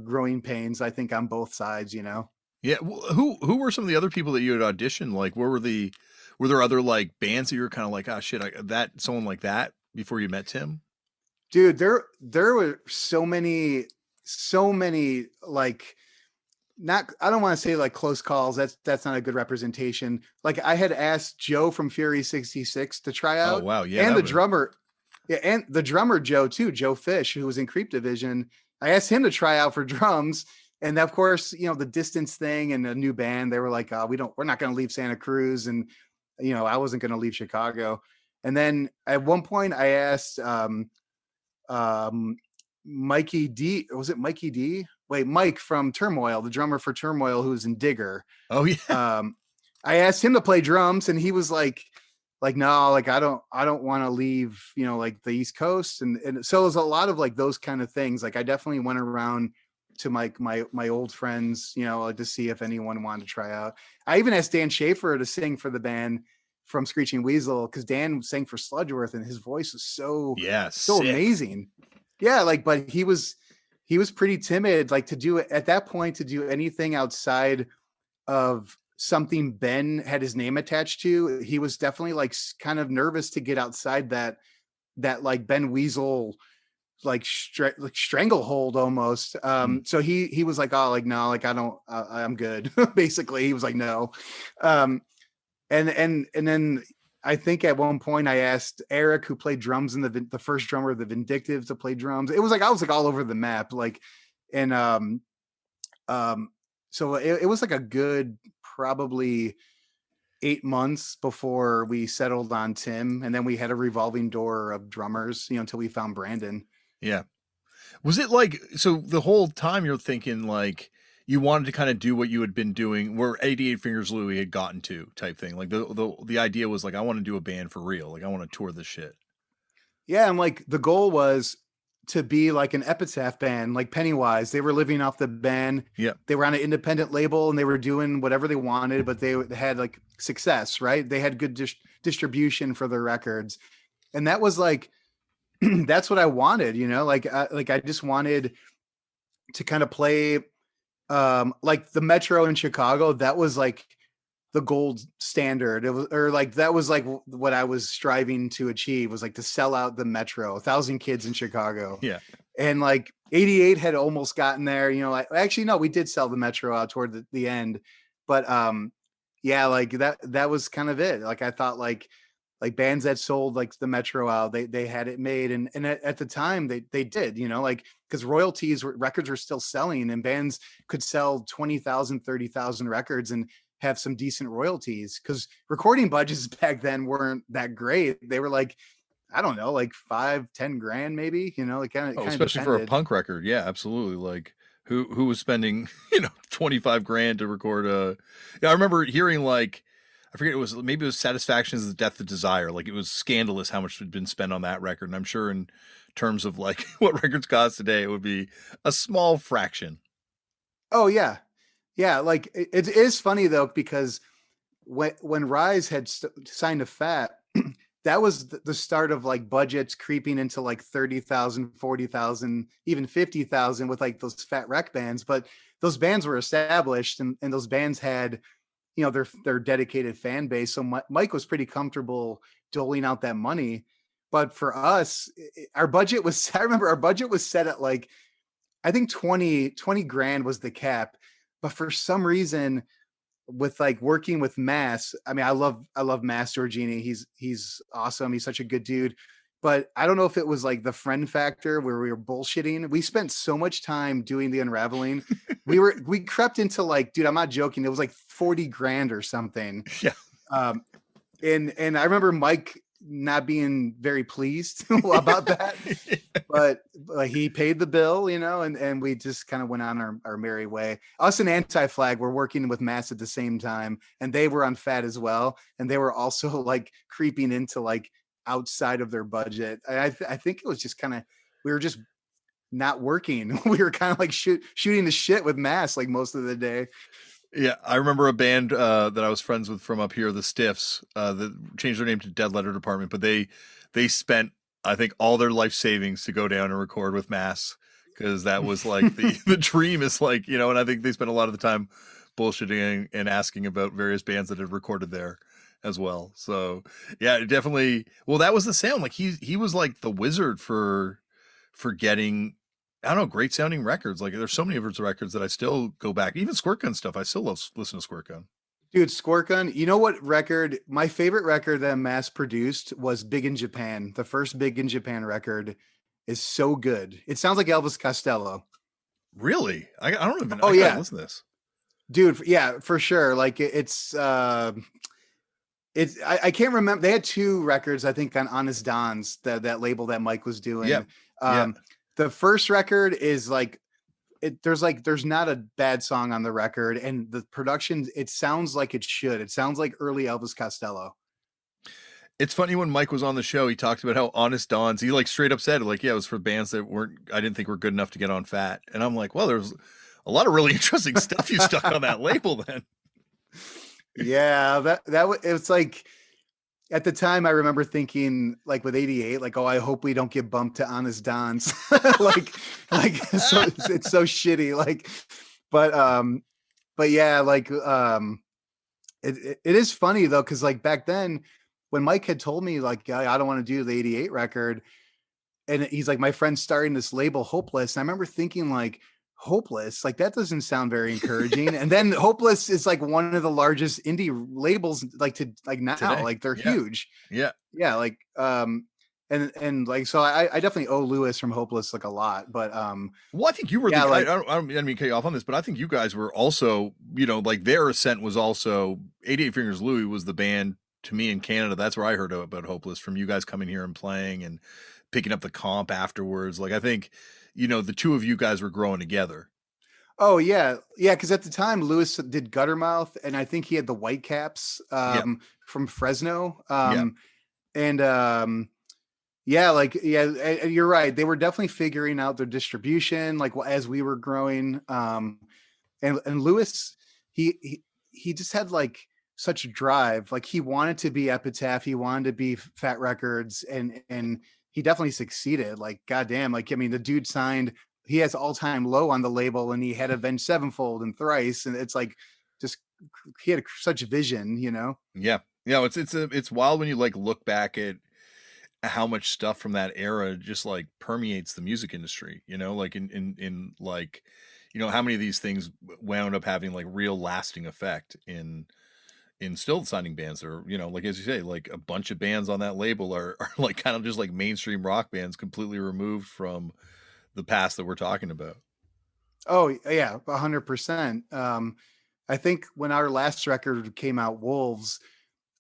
growing pains, I think, on both sides, you know. Yeah. Who were some of the other people that you had auditioned? Like, were there other like bands that you were kind of like, ah, shit, that someone like that before you met Tim? Dude, there were so many like, not, I don't want to say like close calls. That's not a good representation. Like I had asked Joe from Fury 66 to try Oh out, wow, yeah, and that the would. drummer, yeah, and the drummer Joe too, Joe Fish, who was in Creep Division. I asked him to try out for drums, and of course, you know, the distance thing and a new band. They were like, we're not going to leave Santa Cruz, and you know, I wasn't going to leave Chicago. And then at one point, I asked um, Mikey D. Was it Mikey D? Wait, Mike from Turmoil, the drummer for Turmoil, who was in Digger. Oh yeah. Um, I asked him to play drums, and he was like no, like I don't want to leave, you know, like the East Coast, and so it was a lot of like those kind of things. Like I definitely went around to my old friends, you know, like to see if anyone wanted to try out. I even asked Dan Schaefer to sing for the band from Screeching Weasel, because Dan sang for Sludgeworth, and his voice was Yeah, so sick. amazing. Yeah, like, but he was pretty timid, like to do it at that point, to do anything outside of something Ben had his name attached to. He was definitely like kind of nervous to get outside that like Ben Weasel like, like stranglehold almost. Mm. So he was like, oh, like no, like I don't, I'm good. Basically, he was like no. Um, and then I think at one point I asked Eric, who played drums in the first drummer of the Vindictive, to play drums. It was like I was like all over the map, like, and um, so it was like a good probably 8 months before we settled on Tim, and then we had a revolving door of drummers, you know, until we found Brandon. Yeah. Was it like, so the whole time you're thinking like you wanted to kind of do what you had been doing where 88 Fingers Louie had gotten to type thing? Like the idea was like, I want to do a band for real. Like I want to tour this shit. Yeah, and like the goal was to be like an epitaph band, like Pennywise. They were living off the band. Yeah. They were on an independent label and they were doing whatever they wanted, but they had like success, right? They had good distribution for their records. And that was like that's what I wanted, you know? Like I just wanted to kind of play like the Metro in Chicago. That was like the gold standard. It was, or like that was like what I was striving to achieve, was like to sell out the Metro, 1,000 kids in Chicago. Yeah. And like 88 had almost gotten there, you know, like actually no, we did sell the Metro out toward the end. But yeah, like that was kind of it. Like I thought like bands that sold like the Metro out, they had it made, and at the time they did, you know, like because records were still selling, and bands could sell 20,000, 30,000 records and have some decent royalties, because recording budgets back then weren't that great. They were like, I don't know, like 5-10 grand maybe, you know, it Oh, kind of especially for a depended. punk record. Yeah, absolutely. Like who was spending, 25 grand to record a, yeah, I remember hearing like, I forget, maybe it was Satisfaction is the Death of Desire. Like it was scandalous how much had been spent on that record. And I'm sure in terms of like what records cost today, it would be a small fraction. Oh yeah. Yeah, like it is funny though, because when Rise had signed to Fat, that was the start of like budgets creeping into like 30,000, 40,000, even 50,000 with like those Fat Wreck bands. But those bands were established, and those bands had, you know, their dedicated fan base. So Mike was pretty comfortable doling out that money. But for us, our budget was, I remember our budget was set at like, I think 20 grand was the cap. But for some reason, with like working with Mass, I mean, I love Mass Giorgini. He's awesome. He's such a good dude. But I don't know if it was like the friend factor where we were bullshitting. We spent so much time doing the unraveling. We crept into like, dude, I'm not joking. It was like 40 grand or something. Yeah. Um, and I remember Mike not being very pleased about that, but like he paid the bill, you know, and we just kind of went on our merry way. Us and Anti-Flag were working with Mass at the same time, and they were on Fat as well, and they were also like creeping into like outside of their budget. I think it was just kind of, we were just not working. We were kind of like shooting the shit with Mass like most of the day. Yeah, I remember a band that I was friends with from up here, the Stiffs, that changed their name to Dead Letter Department, but they spent, I think, all their life savings to go down and record with Mass, because that was like the dream is like, and I think they spent a lot of the time bullshitting and asking about various bands that had recorded there as well. So yeah, definitely. Well, that was the sound. Like he was like the wizard for getting, I don't know, great sounding records. Like there's so many of his records that I still go back. Even Squirt Gun stuff, I still love listen to Squirt Gun. Dude, Squirt Gun, you know what record? My favorite record that Mass produced was Big in Japan. The first Big in Japan record is so good. It sounds like Elvis Costello. Really? I don't even. Oh I gotta yeah, listen to this. dude. Yeah, for sure. Like it's I can't remember. They had two records, I think, on Honest Don's, that label that Mike was Yeah, doing. yeah. The first record is like there's not a bad song on the record, and the production, it sounds like it should. It sounds like early Elvis Costello. It's funny when Mike was on the show, he talked about how Honest Don's, he like straight up said, like, yeah, it was for bands that I didn't think were good enough to get on Fat. And I'm like, well, there's a lot of really interesting stuff you stuck on that label then. Yeah, it's like at the time I remember thinking, like with 88, like, oh, I hope we don't get bumped to Honest Don's. like so it's so shitty. Like, but yeah, like it is funny though, because like back then when Mike had told me like I don't want to do the 88 record, and he's like, my friend's starting this label Hopeless. And I remember thinking like, Hopeless, like that doesn't sound very encouraging. And then Hopeless is like one of the largest indie labels like now. Today. Like they're Yeah. huge. Yeah. Yeah, like and like so I definitely owe Lewis from Hopeless like a lot. But well, I think you were yeah, I don't mean to cut you off on this, but I think you guys were also, like their ascent was also 88 Fingers Louie was the band to me in Canada. That's where I heard about Hopeless, from you guys coming here and playing and picking up the comp afterwards. Like I think, the two of you guys were growing together. oh yeah, because at the time Lewis did Guttermouth, and I think he had the Whitecaps Yeah. from Fresno. Yeah. And yeah, like you're right. They were definitely figuring out their distribution, like as we were growing. And Lewis, he just had like such a drive. Like he wanted to be Epitaph, he wanted to be Fat Records, and he definitely succeeded. Like goddamn, like I mean, the dude signed. He has All Time Low on the label, and he had Avenged Sevenfold and Thrice, and it's like just he had such vision, Yeah. Yeah. It's wild when you like look back at how much stuff from that era just like permeates the music industry, like in like, how many of these things wound up having like real lasting effect in still signing bands, or, like, as you say, like a bunch of bands on that label are like kind of just like mainstream rock bands completely removed from the past that we're talking about. Oh yeah, 100%. I think when our last record came out, Wolves,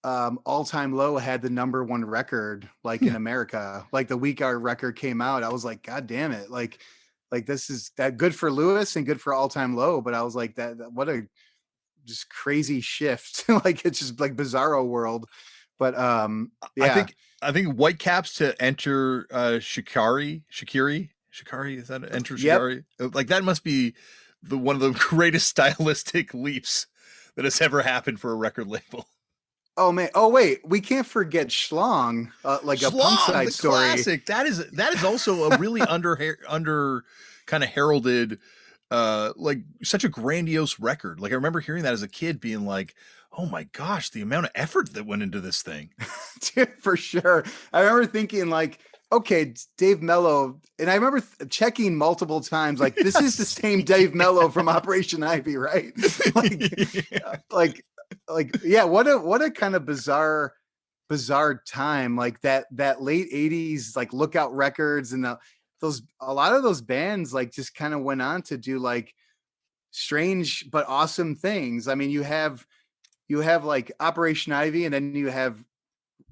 All Time Low had the #1 record like in America. Like the week our record came out, I was like, God damn it. Like this is that good for Lewis and good for All Time Low. But I was like, that what a just crazy shift. Like it's just like bizarro world. But yeah. I think Whitecaps to enter Shikari, is that enter Shikari? Yep. Like that must be one of the greatest stylistic leaps that has ever happened for a record label. Oh man! Oh wait, we can't forget Schlong, like Schlong, a Punk Side story. Classic. That is also a really under kind of heralded, like such a grandiose record. Like I remember hearing that as a kid, being like, "Oh my gosh, the amount of effort that went into this thing." Dude, for sure. I remember thinking like, okay, Dave Mello, and I remember checking multiple times, like this is the same Dave Mello from Operation Ivy, right? Like yeah, what a kind of bizarre time, like that late 80s, like Lookout Records and a lot of those bands like just kind of went on to do like strange but awesome things. I mean, you have like Operation Ivy, and then you have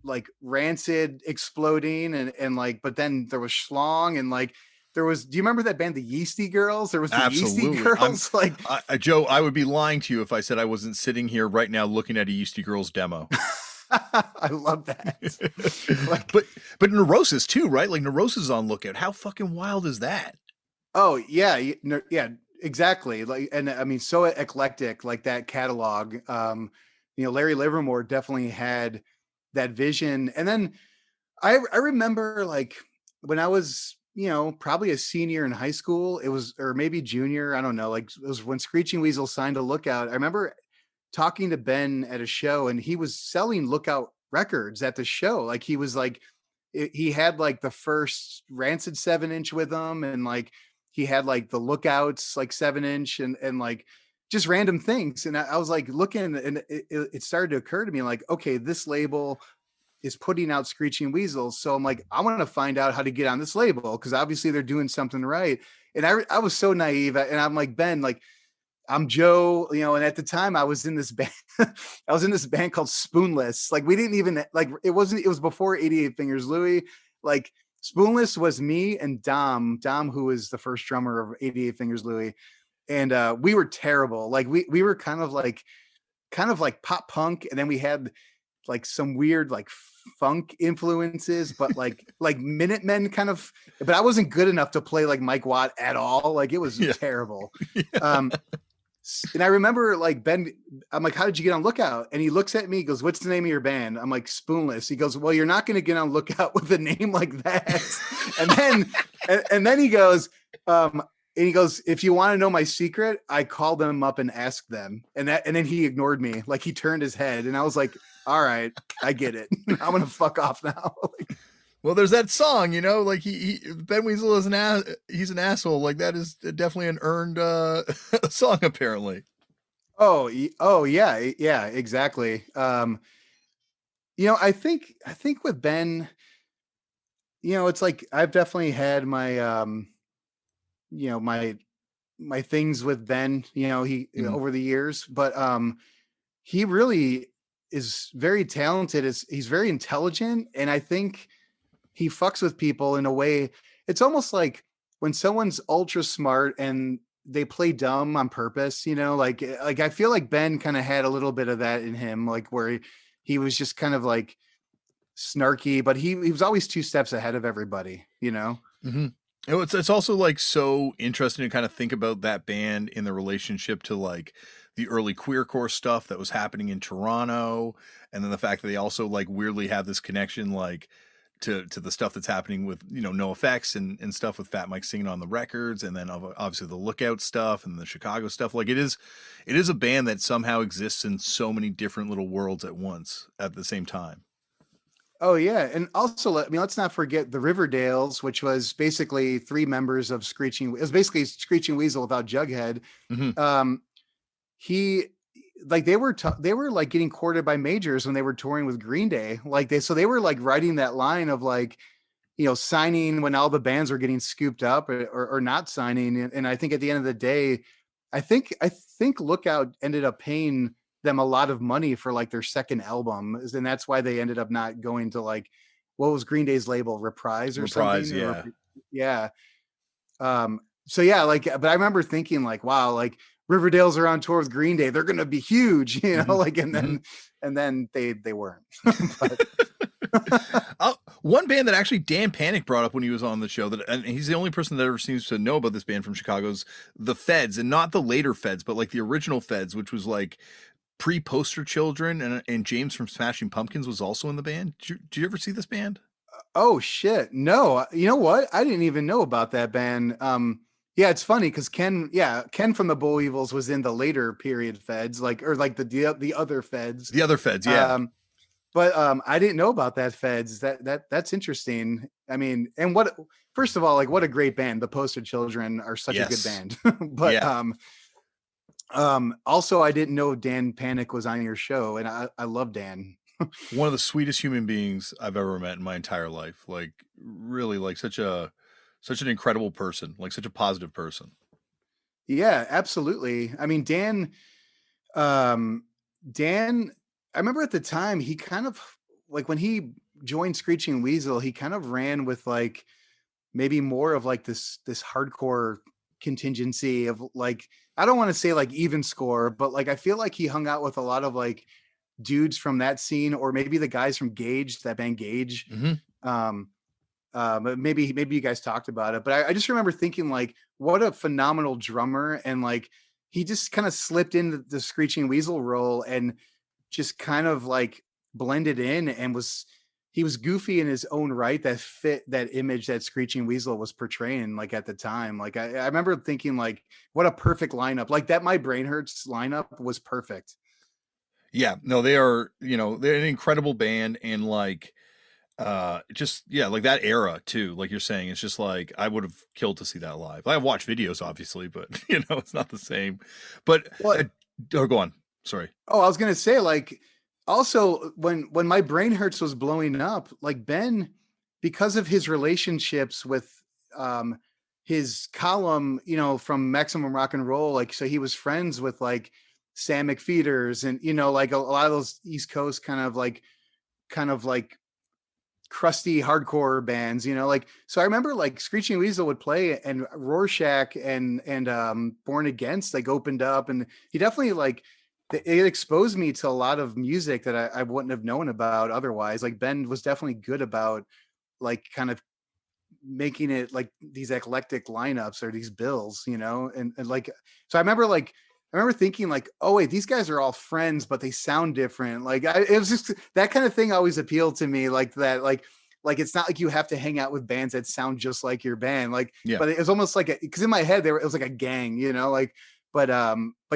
like Rancid exploding, and like, but then there was Schlong, and like do you remember that band, the Yeasty Girls? There was the Absolutely. Yeasty Girls. Joe, I would be lying to you if I said I wasn't sitting here right now looking at a Yeasty Girls demo. I love that. but Neurosis too, right? Like Neurosis on Lookout. How fucking wild is that? Oh yeah, yeah. exactly. Like, and I mean, so eclectic, like that catalog. Larry Livermore definitely had that vision. And then I remember like when I was, probably a senior in high school, it was, or maybe junior, I don't know, like it was when Screeching Weasel signed a Lookout. I remember talking to Ben at a show and he was selling Lookout records at the show. Like he was like, he had like the first Rancid 7-inch with him, and like he had like the Lookouts like 7-inch, and like just random things. And I was like looking, and it started to occur to me like, okay, this label is putting out Screeching Weasels. So I'm like, I want to find out how to get on this label because obviously they're doing something right. And I was so naive, and I'm like, Ben, like I'm Joe, and at the time I was in this band, I was in this band called Spoonless. Like we didn't even like, it was before 88 Fingers Louie. Like Spoonless was me and Dom, who was the first drummer of 88 Fingers Louie. And we were terrible. Like we were kind of like pop punk. And then we had like some weird like funk influences, but like Minutemen kind of, but I wasn't good enough to play like Mike Watt at all. Like it was terrible. And I remember like Ben, I'm like, how did you get on Lookout? And he looks at me, he goes, what's the name of your band? I'm like, Spoonless. He goes, well, you're not going to get on Lookout with a name like that. and then he goes, if you want to know my secret, I called them up and asked them. And then he ignored me. Like he turned his head, and I was like, all right, I get it. I'm going to fuck off now. Well, there's that song, like he Ben Weasel is he's an asshole. Like that is definitely an earned song, apparently. Oh yeah, exactly. I think with Ben, it's like I've definitely had my my things with Ben, he over the years, but he really is very talented. He's very intelligent, and I think he fucks with people in a way. It's almost like when someone's ultra smart and they play dumb on purpose, like I feel like Ben kind of had a little bit of that in him, like where he was just kind of like snarky, but he was always 2 steps ahead of everybody, Mm-hmm. It's also like so interesting to kind of think about that band in the relationship to like the early queercore stuff that was happening in Toronto, and then the fact that they also like weirdly have this connection like to the stuff that's happening with No Effects and stuff with Fat Mike singing on the records, and then obviously the Lookout stuff and the Chicago stuff. Like it is a band that somehow exists in so many different little worlds at once at the same time. Oh yeah, and also let's not forget the Riverdales, which was basically 3 members of Screeching. It was basically Screeching Weasel without Jughead. Mm-hmm. He like they were like getting courted by majors when they were touring with Green Day. Like they were like writing that line of like, signing when all the bands were getting scooped up or not signing. And I think at the end of the day, I think Lookout ended up paying them a lot of money for like their second album, and that's why they ended up not going to like, what was Green Day's label, Reprise something? Yeah. So yeah, like, but I remember thinking like, wow, like Riverdales are on tour with Green Day, they're gonna be huge, Mm-hmm. like, and then they weren't. One band that actually Dan Panic brought up when he was on the show, and he's the only person that ever seems to know about this band from Chicago's the Feds, and not the later Feds, but like the original Feds, which was like pre-Poster Children, and James from Smashing Pumpkins was also in the band. Did you ever see this band? Oh shit, no. You know what? I didn't even know about that band. Yeah, it's funny because Ken from the Bull Evils was in the later period Feds, like, or like the other Feds. The other Feds, yeah. But I didn't know about that Feds. That's interesting. I mean, and first of all, like what a great band. The Poster Children are such a good band. But yeah. Also I didn't know Dan Panic was on your show, and I love Dan. One of the sweetest human beings I've ever met in my entire life. Like really, like such an incredible person, like such a positive person. Yeah, absolutely. I mean, Dan, I remember at the time he kind of like when he joined Screeching Weasel, he kind of ran with like maybe more of like this hardcore contingency of like, I don't want to say like even score, but like I feel like he hung out with a lot of like dudes from that scene, or maybe the guys from Gage, that band Gage. Mm-hmm. But maybe you guys talked about it, but I just remember thinking like, what a phenomenal drummer, and like he just kind of slipped into the Screeching Weasel role and just kind of like blended in, and he was goofy in his own right that fit that image that Screeching Weasel was portraying like at the time. Like I remember thinking like, what a perfect lineup. Like that My Brain Hurts lineup was perfect. Yeah, no, they are, they're an incredible band, and like just yeah, like that era too, like you're saying, it's just like I would have killed to see that live. I watched videos obviously, but it's not the same. But Well, oh, go on. Sorry. oh, I was gonna say, like, also when My Brain Hurts was blowing up, like Ben, because of his relationships with um his column, from Maximum Rock and Roll, like, so he was friends with like Sam McFeeters, and like a lot of those East Coast kind of like crusty hardcore bands, like, so I remember like Screeching Weasel would play, and Rorschach and Born Against like opened up, and he definitely like it exposed me to a lot of music that I wouldn't have known about otherwise. Like Ben was definitely good about like kind of making it like these eclectic lineups or these bills, and like, so I remember thinking like, oh wait, these guys are all friends, but they sound different. Like it was just that kind of thing always appealed to me, like that, like it's not like you have to hang out with bands that sound just like your band, like, Yeah. but it was almost like because in my head it was like a gang, like, but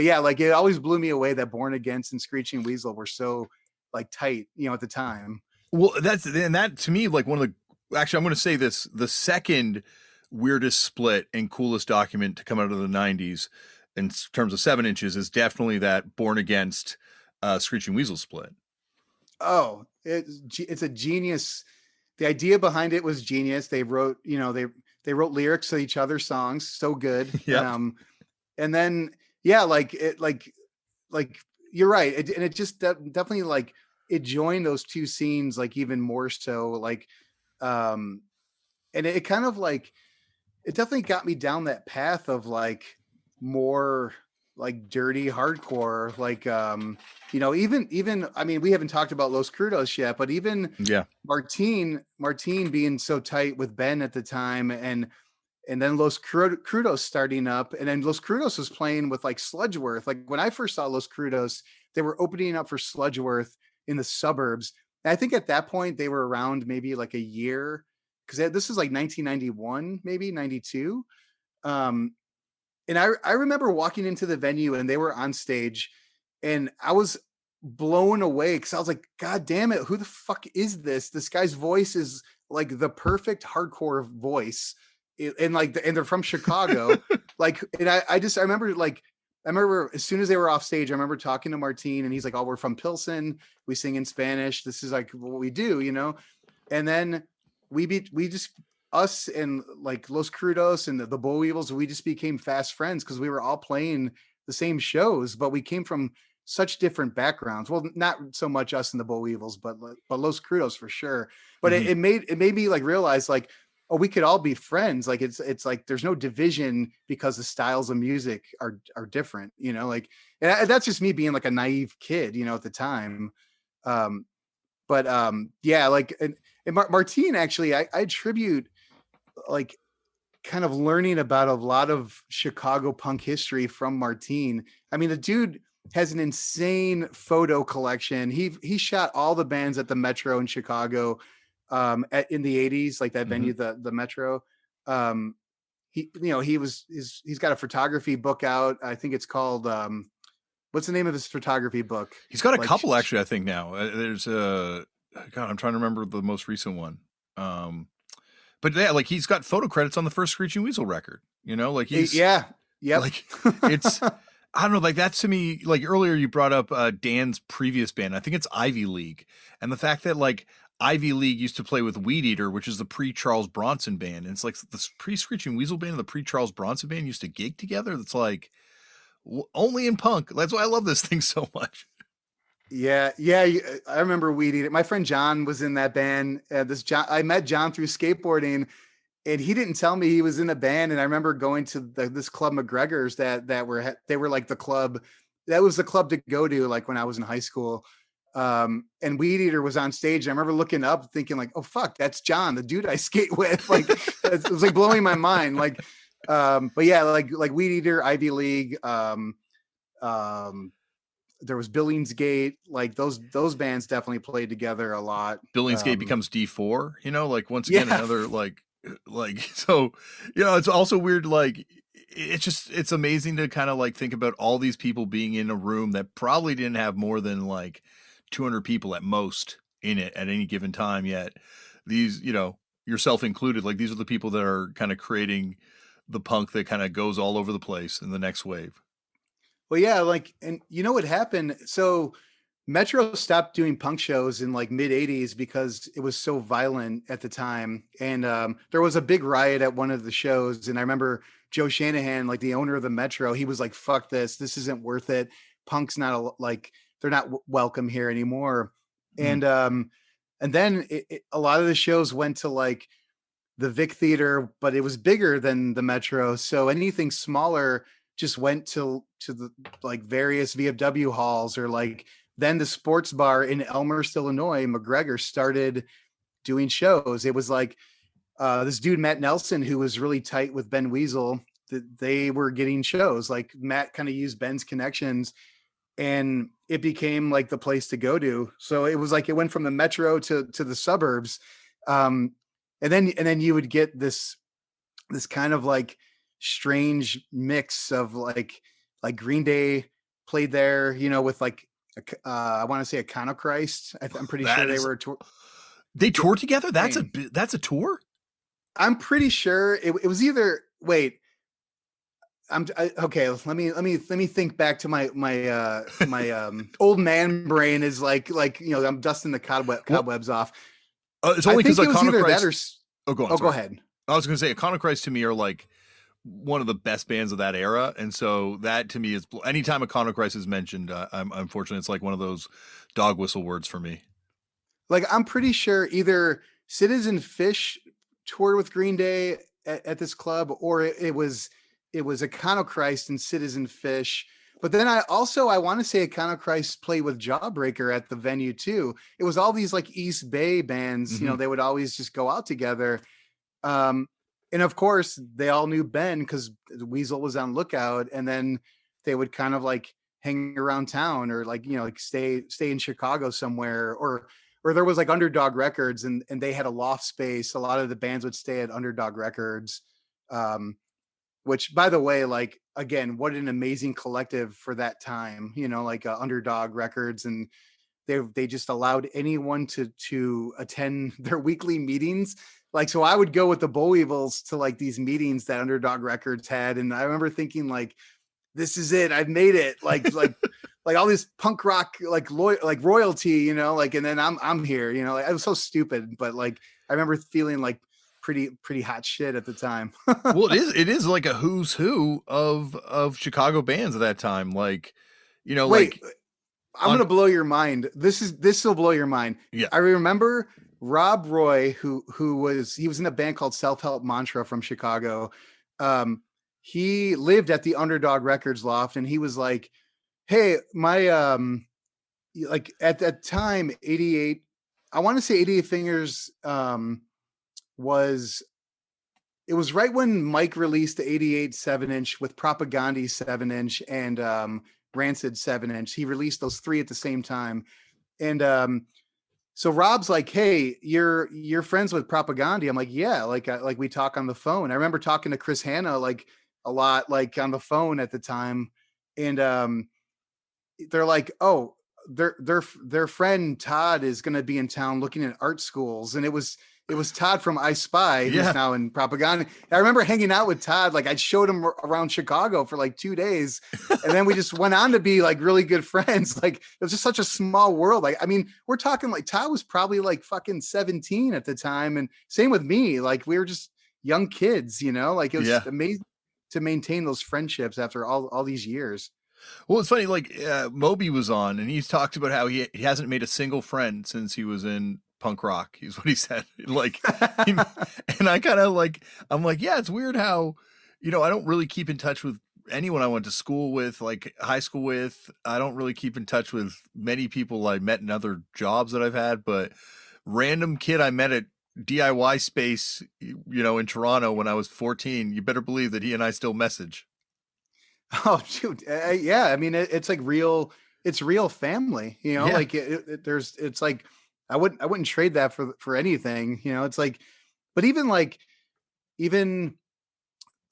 yeah, like it always blew me away that Born Against and Screeching Weasel were so like tight, at the time. Well, that to me, like one of the, actually, I'm going to say this, the second weirdest split and coolest document to come out of the 90s in terms of 7 inches is definitely that Born Against Screeching Weasel split. Oh, it's a genius. The idea behind it was genius. They wrote, they wrote lyrics to each other's songs, so good. Yep. And then yeah, like it, like you're right, and it just definitely like it joined those two scenes like even more so, like, and it kind of like it definitely got me down that path of like more like dirty hardcore, like, even I mean, we haven't talked about Los Crudos yet, but even Yeah. Martin being so tight with Ben at the time, and then Los Crudos starting up, and then Los Crudos was playing with like Sludgeworth. Like when I first saw Los Crudos, they were opening up for Sludgeworth in the suburbs. And I think at that point they were around maybe like a year, because this is like 1991, maybe 92. Um, and I remember walking into the venue and they were on stage, and I was blown away because I was like, God damn it, who the fuck is this? This guy's voice is like the perfect hardcore voice. And like, and they're from Chicago. Like, and I remember like, I remember as soon as they were off stage, I remember talking to Martin, and he's like, oh, we're from Pilsen. We sing in Spanish. This is like what we do, And then we just, us and like Los Crudos and the Boll Weevils, we just became fast friends because we were all playing the same shows, but we came from such different backgrounds. Well, not so much us and the Boll Weevils, but Los Crudos for sure. But Mhm. it made me like realize like, oh, we could all be friends. Like it's like there's no division because the styles of music are different, like, and that's just me being like a naive kid, at the time. But yeah, like, and Martin, actually, I attribute like kind of learning about a lot of Chicago punk history from Martin. I mean, the dude has an insane photo collection. He shot all the bands at the Metro in Chicago, in the 80s, like that venue, the Metro. He, he's got a photography book out. I think it's called, what's the name of his photography book? He's got a Like, couple actually, I think now. There's God, I'm trying to remember the most recent one. But yeah, like he's got photo credits on the first Screeching Weasel record. Like he's yeah, yep. like it's, I don't know, like that's to me, like earlier you brought up Dan's previous band. I think it's Ivy League, and the fact that like Ivy League used to play with Weed Eater, which is the pre-Charles Bronson band, and it's like the pre-Screeching Weasel band and the pre-Charles Bronson band used to gig together. That's like only in punk. That's why I love this thing so much. Yeah, yeah. I remember Weed Eater. My friend John was in that band. I met John through skateboarding, and he didn't tell me he was in a band. And I remember going to this club McGregor's they were like the club that was the club to go to, like when I was in high school. And Weed Eater was on stage. I remember looking up thinking like, oh fuck, that's John, the dude I skate with. Like it was like blowing my mind. Like but yeah, like Weed Eater, Ivy League, um there was Billingsgate, like those bands definitely played together a lot. Billingsgate becomes D4, like once again Yeah. another so it's also weird, like it's amazing to kind of like think about all these people being in a room that probably didn't have more than like 200 people at most in it at any given time, yet these, yourself included, like these are the people that are kind of creating the punk that kind of goes all over the place in the next wave. Well, yeah, like, and you know what happened? So Metro stopped doing punk shows in like mid 80s because it was so violent at the time. And there was a big riot at one of the shows. And I remember Joe Shanahan, like the owner of the Metro, he was like, fuck this. This isn't worth it. Punk's not like, they're not welcome here anymore. And then a lot of the shows went to like the Vic Theater, but it was bigger than the Metro. So anything smaller just went to the like various VFW halls, or like then the sports bar in Elmhurst, Illinois, McGregor, started doing shows. It was like this dude, Matt Nelson, who was really tight with Ben Weasel, that they were getting shows. Like Matt kind of used Ben's connections, and it became like the place to go to. So it was like it went from the Metro to the suburbs. And then you would get this kind of like strange mix of like Green Day played there, with like I want to say Iconoclast. I'm pretty sure they were they toured together. That's a tour. I'm pretty sure it was either. Wait, okay. Let me think back to my old man brain is like I'm dusting the cobwebs off. It's only because Iconoclast. Go on. Oh, go ahead. I was going to say Iconoclast to me are like one of the best bands of that era, and so that to me is anytime Iconoclast is mentioned, I'm unfortunately it's like one of those dog whistle words for me. Like I'm pretty sure either Citizen Fish toured with Green Day at this club, or it was Iconoclast and Citizen Fish. But then I want to say Iconoclast played with Jawbreaker at the venue too. It was all these like East Bay bands, they would always just go out together. And of course they all knew Ben because Weasel was on lookout, and then they would kind of like hang around town, or like, like stay in Chicago somewhere, or there was like Underdog Records, and they had a loft space. A lot of the bands would stay at Underdog Records. Which, by the way, like, again, what an amazing collective for that time, like Underdog Records. And they just allowed anyone to attend their weekly meetings. Like, so I would go with the Boll Weevils to like these meetings that Underdog Records had. And I remember thinking like, this is it. I've made it. Like all this punk rock, like royalty, like, and then I'm here, like, I was so stupid, but like, I remember feeling like pretty hot shit at the time. Well, it is like a who's who of Chicago bands at that time. Like, Wait, like I'm going to blow your mind. This will blow your mind. Yeah. I remember Rob Roy, who was in a band called Self Help Mantra from Chicago. He lived at the Underdog Records loft, and he was like, hey, my, like at that time, 88, I want to say 88 Fingers, it was right when Mike released the 88 7-inch with Propaganda 7-inch and Rancid 7-inch. He released those three at the same time. And so Rob's like, hey, you're friends with Propaganda. I'm like, yeah, like we talk on the phone. I remember talking to Chris Hanna like a lot, like on the phone at the time. And they're like, oh, their friend Todd is going to be in town looking at art schools. And it was Todd from I Spy, who's now in Propaganda. I remember hanging out with Todd. Like I showed him around Chicago for like 2 days. And then we just went on to be like really good friends. Like it was just such a small world. Like, I mean, we're talking like Todd was probably like fucking 17 at the time. And same with me. Like we were just young kids, like it was amazing to maintain those friendships after all these years. Well, it's funny, like Moby was on and he's talked about how he hasn't made a single friend since he was in punk rock, is what he said. Like, and I kind of like, I'm like, yeah, it's weird how, I don't really keep in touch with anyone I went to school with, like high school with. I don't really keep in touch with many people I met in other jobs that I've had, but random kid I met at DIY Space, in Toronto when I was 14, you better believe that he and I still message. Oh shoot, yeah. I mean, it's like real. It's real family. Yeah. Like there's. It's like I wouldn't trade that for anything. It's like, but even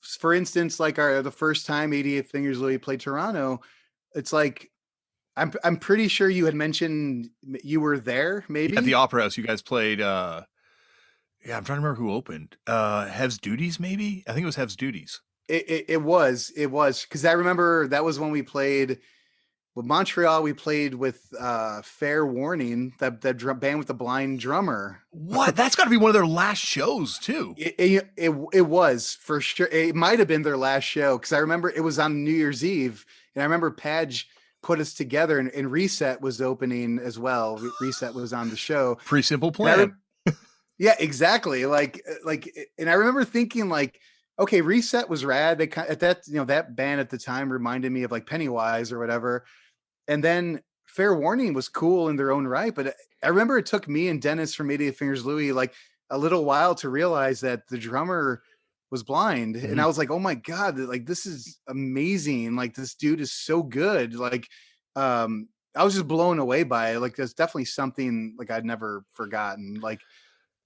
for instance, like the first time 88 Fingers Louie played Toronto, it's like I'm pretty sure you had mentioned you were there. Yeah, at the Maybe Opera House, you guys played. Yeah, I'm trying to remember who opened. Hev's Duties, maybe. I think it was Hev's Duties. it was because I remember that was when we played. With Montreal, we played with Fair Warning, that band with the blind drummer. What? That's got to be one of their last shows too. It was for sure. It might have been their last show because I remember it was on New Year's Eve, and I remember Padge put us together, and Reset was opening as well. Reset was on the show. Pretty simple plan. Yeah, exactly. And I remember thinking like, okay, Reset was rad. They at that that band at the time reminded me of like Pennywise or whatever. And then Fair Warning was cool in their own right, but I remember it took me and Dennis from 88 Fingers Louie like a little while to realize that the drummer was blind. Mm-hmm. And I was like, oh my God, like this is amazing. Like this dude is so good. Like I was just blown away by it. Like there's definitely something like I'd never forgotten. Like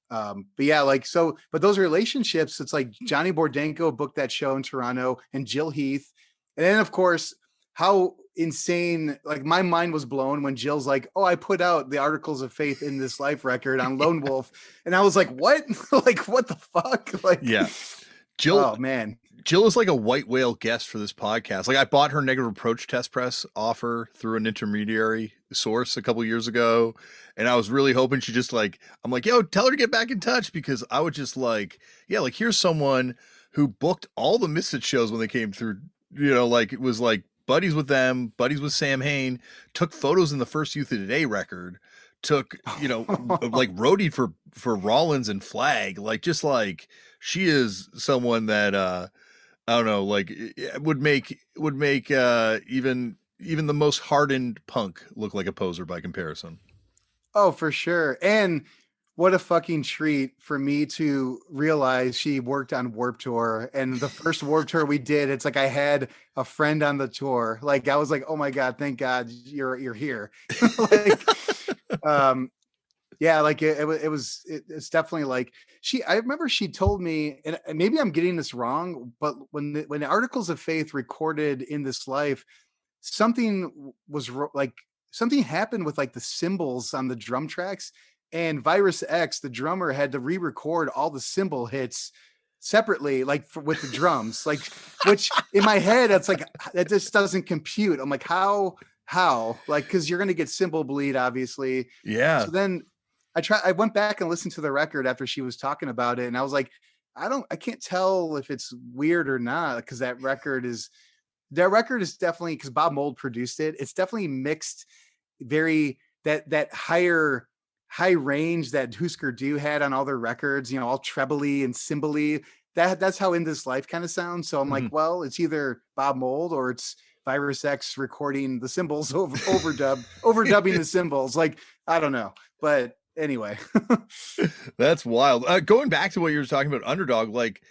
but yeah, like so, but those relationships, it's like Johnny Bordenko booked that show in Toronto and Jill Heath. And then of course, how insane, like my mind was blown when Jill's like, oh, I put out the Articles of Faith in This Life record on Lone Wolf. And I was like, what? Like, what the fuck? Like, yeah. Jill, oh man. Jill is like a white whale guest for this podcast. Like I bought her negative approach test press offer through an intermediary source a couple years ago. And I was really hoping she just like, I'm like, yo, tell her to get back in touch because I would just like, yeah, like here's someone who booked all the Misfit shows when they came through, like it was like buddies with them, buddies with Sam Hain, took photos in the first Youth of Today record, took, like roadied for Rollins and Flag, like just like she is someone that I don't know, like it would make even the most hardened punk look like a poser by comparison. Oh, for sure. And what a fucking treat for me to realize she worked on Warped Tour. And the first Warped Tour we did, it's like I had a friend on the tour. Like I was like, oh my God, thank God you're here. Like yeah, like it's definitely like I remember she told me, and maybe I'm getting this wrong, but when the Articles of Faith recorded In This Life, something was like something happened with like the cymbals on the drum tracks, and Virus X, the drummer, had to re-record all the cymbal hits separately, like with the drums, like, which in my head, that's like, that just doesn't compute. I'm like, how, like, cause you're going to get cymbal bleed, obviously. Yeah. So then I went back and listened to the record after she was talking about it. And I was like, I can't tell if it's weird or not. Cause that record is definitely, cause Bob Mould produced it. It's definitely mixed very, that high range that Husker Du had on all their records, all trebly and cymbally. That's how In This Life kind of sounds. So I'm like, well, it's either Bob Mould or it's Virus X recording the cymbals overdubbing the cymbals. Like, I don't know. But anyway. That's wild. Going back to what you were talking about, Underdog, like,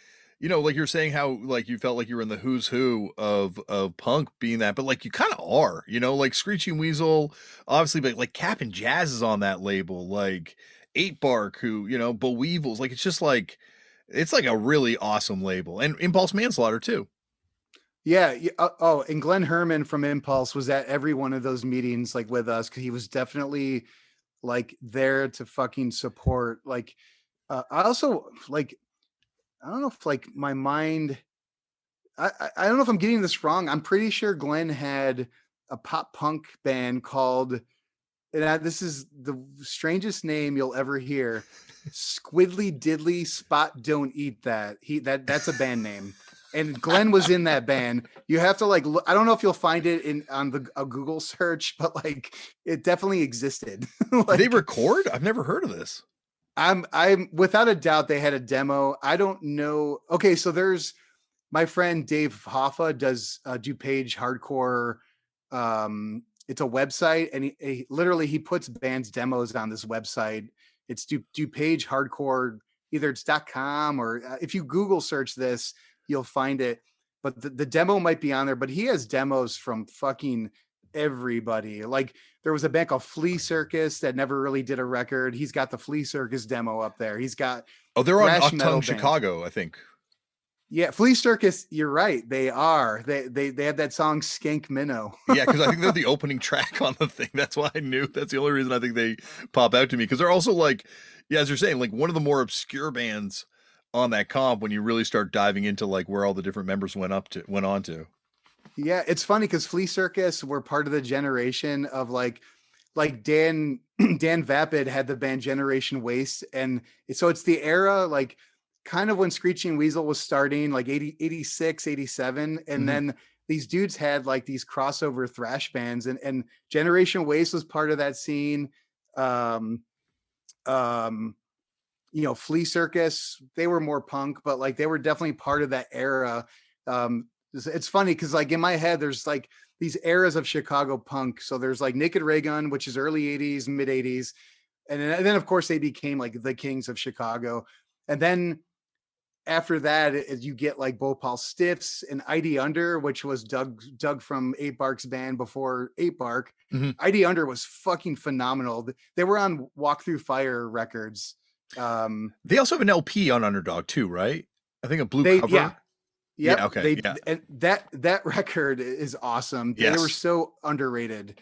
like you're saying how like you felt like you were in the who's who of punk being that, but like you kind of are, like Screeching Weasel, obviously, but like Cap and Jazz is on that label, like 8 Bark, who, Bo Weevils, like it's just like it's like a really awesome label, and Impulse Manslaughter too. Yeah. Oh, and Glenn Herman from Impulse was at every one of those meetings, like with us, because he was definitely like there to fucking support. Like, I also like, I don't know if like my mind, I don't know if I'm getting this wrong. I'm pretty sure Glenn had a pop punk band called, and this is the strangest name you'll ever hear, Squidly Diddly Spot Don't Eat That. That's a band name. And Glenn was in that band. You have to like look, I don't know if you'll find it on a Google search, but like it definitely existed. Like, did they record? I've never heard of this. I'm without a doubt they had a demo. I don't know. Okay, so there's my friend Dave Hoffa does DuPage Hardcore. It's a website, and he literally he puts bands demos on this website. It's DuPage Hardcore. Either it's .com or if you Google search this, you'll find it. But the demo might be on there. But he has demos from fucking everybody. Like there was a band called Flea Circus that never really did a record. He's got the Flea Circus demo up there. He's got they're on thrash metal Octung Chicago, I think. Yeah, Flea Circus, you're right. They are. They have that song Skank Minnow. Yeah, because I think they're the opening track on the thing. That's why I knew. That's the only reason I think they pop out to me. Because they're also like, yeah, as you're saying, like one of the more obscure bands on that comp when you really start diving into like where all the different members went on to. Yeah, it's funny because Flea Circus were part of the generation of like Dan Vapid had the band Generation Waste. And so it's the era like kind of when Screeching Weasel was starting, like 86, 87. And then these dudes had like these crossover thrash bands and Generation Waste was part of that scene. You know, Flea Circus, they were more punk, but like they were definitely part of that era. It's funny because like in my head, there's like these eras of Chicago punk. So there's like Naked Ray Gun, which is early 80s, mid 80s. And then of course they became like the kings of Chicago. And then after that, you get like Bhopal Stiffs and ID Under, which was Doug from 8 Bark's band before 8 Bark. ID Under was fucking phenomenal. They were on Walk Through Fire Records. They also have an LP on Underdog too, right? I think a blue cover. Yeah. Yep. Yeah, okay. And that record is awesome. Yes. They were so underrated.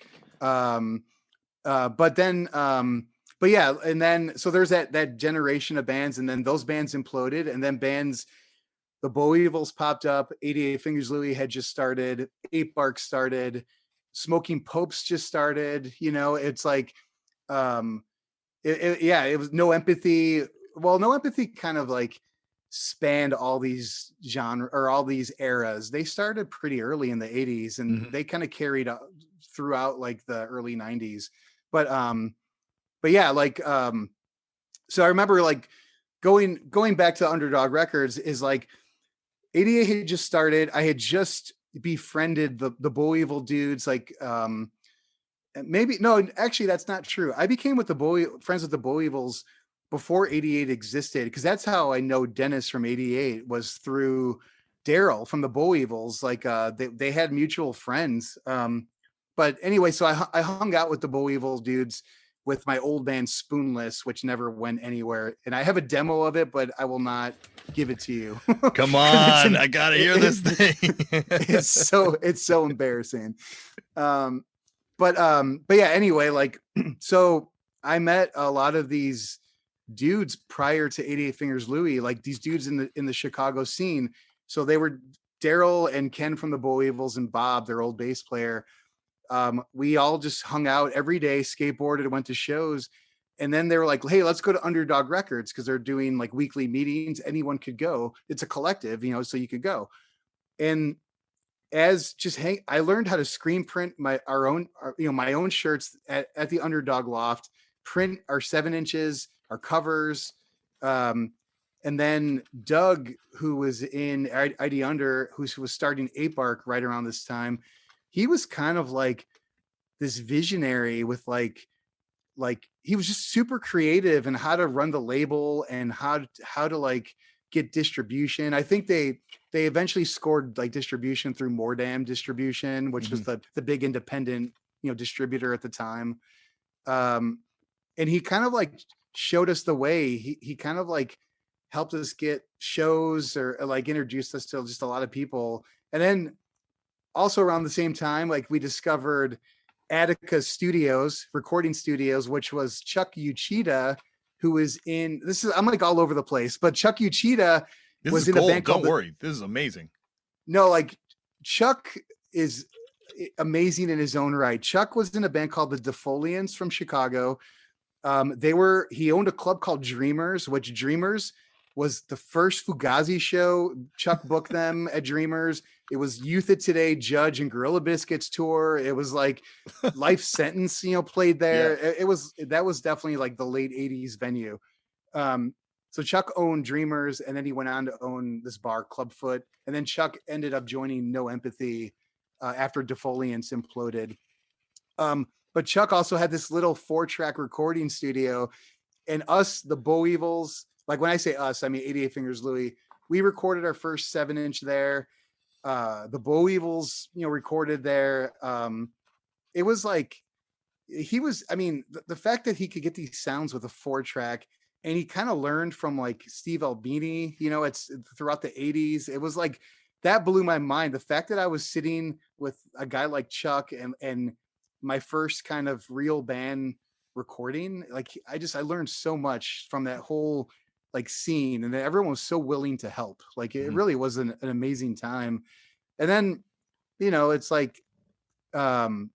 But yeah, and then so there's that generation of bands, and then those bands imploded, and then bands, the Bow Evils popped up, 88 Fingers Louie had just started, 8 Bark started, Smoking Popes just started. You know, it's like, it was No Empathy. Well, No Empathy kind of like spanned all these genre or all these eras. They started pretty early in the 80s, and they kind of carried throughout like the early 90s. But yeah, like so I remember like going back to Underdog Records is like 88 had just started. I had just befriended the Bow Evil dudes, like maybe no, actually that's not true. I became friends with the Bow Evils before 88 existed, because that's how I know Dennis from 88 was through Daryl from the Bow Evils. Like they had mutual friends. But anyway, so I hung out with the Bow Evil dudes with my old band Spoonless, which never went anywhere. And I have a demo of it, but I will not give it to you. Come on, I gotta hear this thing. It's so embarrassing. But yeah, anyway, like, so I met a lot of these dudes prior to 88 Fingers Louie, like these dudes in the Chicago scene. So they were Daryl and Ken from the Bow Evils and Bob, their old bass player. We all just hung out every day, skateboarded, went to shows. And then they were like, hey, let's go to Underdog Records, because they're doing like weekly meetings. Anyone could go. It's a collective, you know, so you could go. And I learned how to screen print my own shirts at the Underdog Loft, print our 7 inches, our covers. And then Doug, who was in ID Under, who was starting 8 Bark right around this time, he was kind of like this visionary with like he was just super creative in how to run the label and how to like get distribution. I think they eventually scored like distribution through Mordam Distribution, which was the big independent, you know, distributor at the time. And he kind of like showed us the way. He kind of like helped us get shows or like introduced us to just a lot of people. And then also around the same time, like we discovered Attica Studios, recording studios, which was Chuck Uchida, who was in I'm like all over the place, but Chuck Uchida was in a band called Don't worry, this is amazing. No, like Chuck is amazing in his own right. Chuck was in a band called the Defoliants from Chicago. He owned a club called Dreamers, which Dreamers was the first Fugazi show. Chuck booked them at Dreamers. It was Youth of Today, Judge, and Gorilla Biscuits tour. It was like Life Sentence, you know, played there. Yeah. That was definitely like the late 80s venue. So Chuck owned Dreamers, and then he went on to own this bar, Clubfoot, and then Chuck ended up joining No Empathy after Defoliants imploded. But Chuck also had this little 4-track recording studio, and us, the Bow Evils, like when I say us, I mean 88 Fingers Louie. We recorded our first 7-inch there. The Bow Evils, recorded there. It was like I mean, the fact that he could get these sounds with a 4-track, and he kind of learned from like Steve Albini, it's throughout the 80s. It was like that blew my mind. The fact that I was sitting with a guy like Chuck and my first kind of real band recording, like I learned so much from that whole like scene, and everyone was so willing to help. Like it really was an amazing time. And then, it's like, we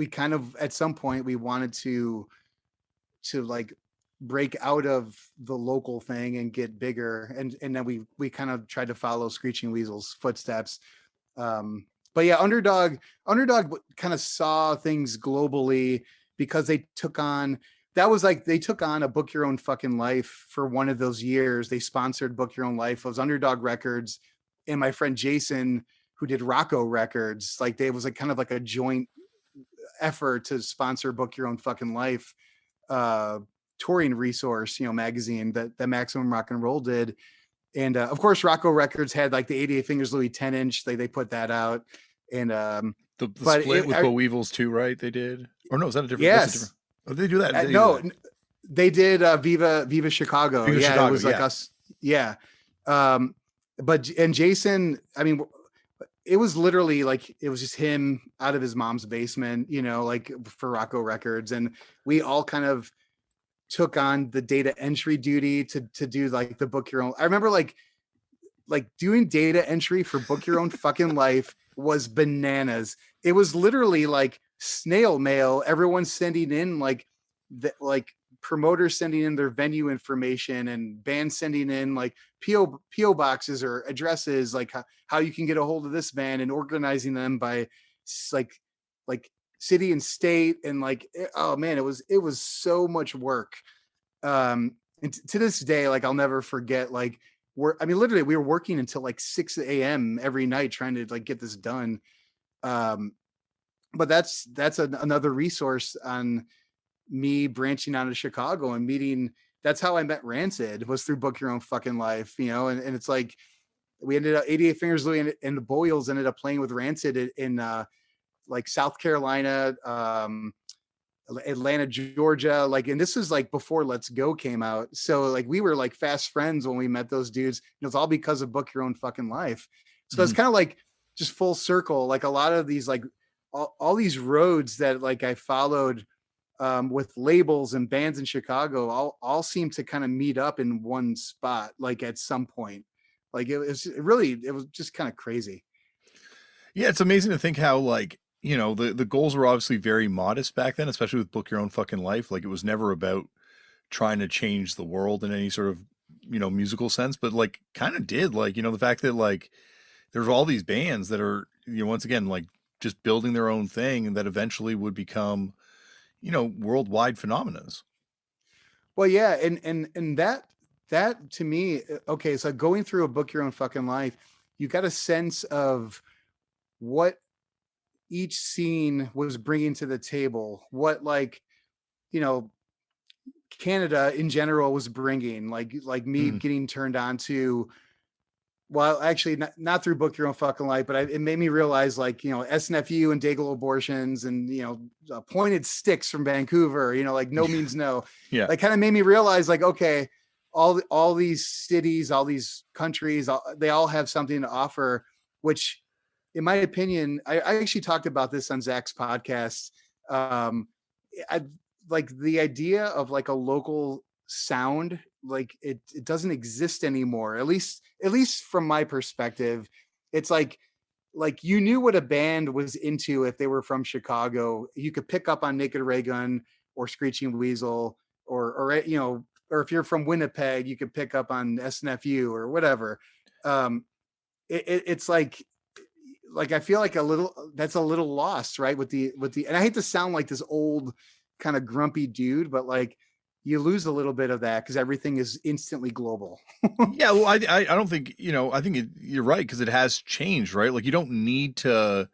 kind of, at some point we wanted to like break out of the local thing and get bigger. And then we kind of tried to follow Screeching Weasel's footsteps. But yeah, Underdog kind of saw things globally because they took on a Book Your Own Fucking Life for one of those years. They sponsored Book Your Own Life. It was Underdog Records and my friend Jason, who did Rocco Records. Like it was like kind of like a joint effort to sponsor Book Your Own Fucking Life touring resource, magazine that Maximum Rock and Roll did. And of course, Rocco Records had like the 88 Fingers Louie 10-inch. They put that out. And the split with Bow Evils too, right? They did, or no? Is that a different? Yes. Oh, they do that. They did Viva Chicago. Viva Chicago, it was like us. Yeah. And Jason, I mean, it was literally like, it was just him out of his mom's basement, like for Rocco Records. And we all kind of took on the data entry duty to do like the Book Your Own. I remember like doing data entry for Book Your Own Fucking Life was bananas. It was literally like snail mail. Everyone's sending in like promoters sending in their venue information, and bands sending in like PO boxes or addresses, like how you can get a hold of this band, and organizing them by like city and state. And like, oh man, it was so much work. And to this day, like I'll never forget, like literally we were working until like 6 a.m. every night trying to like get this done. But that's another resource on me branching out of Chicago and meeting. That's how I met Rancid, was through Book Your Own Fucking Life, and it's like we ended up 88 Fingers Louie and the Boyles ended up playing with Rancid in like South Carolina, Atlanta, Georgia, like, and this is like before Let's Go came out. So like we were like fast friends when we met those dudes. It's all because of Book Your Own Fucking Life. So it's kind of like just full circle. Like a lot of these, like all these roads that like I followed with labels and bands in Chicago all seem to kind of meet up in one spot, like at some point. Like it was just kind of crazy. Yeah, it's amazing to think how like, the goals were obviously very modest back then, especially with Book Your Own Fucking Life. Like it was never about trying to change the world in any sort of, musical sense, but like kind of did, like, the fact that like there's all these bands that are, once again, like just building their own thing and that eventually would become, worldwide phenomena. Well, yeah. And that to me, okay. So going through a Book Your Own Fucking Life, you got a sense of what each scene was bringing to the table, what like, Canada in general was bringing, like me getting turned on to, well, actually not through Book Your Own Fucking Life, but it made me realize like, SNFU and Daigle Abortions and, Pointed Sticks from Vancouver, like No Means No. Yeah. Like kind of made me realize like, okay, all these cities, all these countries, they all have something to offer, which in my opinion, I actually talked about this on Zach's podcast. I like the idea of like a local sound, like it doesn't exist anymore. At least from my perspective, it's like you knew what a band was into if they were from Chicago. You could pick up on Naked Raygun or Screeching Weasel, or if you're from Winnipeg, you could pick up on SNFU or whatever. It's like I feel like that's a little lost, right? With the, and I hate to sound like this old kind of grumpy dude, but like, you lose a little bit of that because everything is instantly global. Yeah, well, I don't think, I think you're right because it has changed, right? Like you don't need to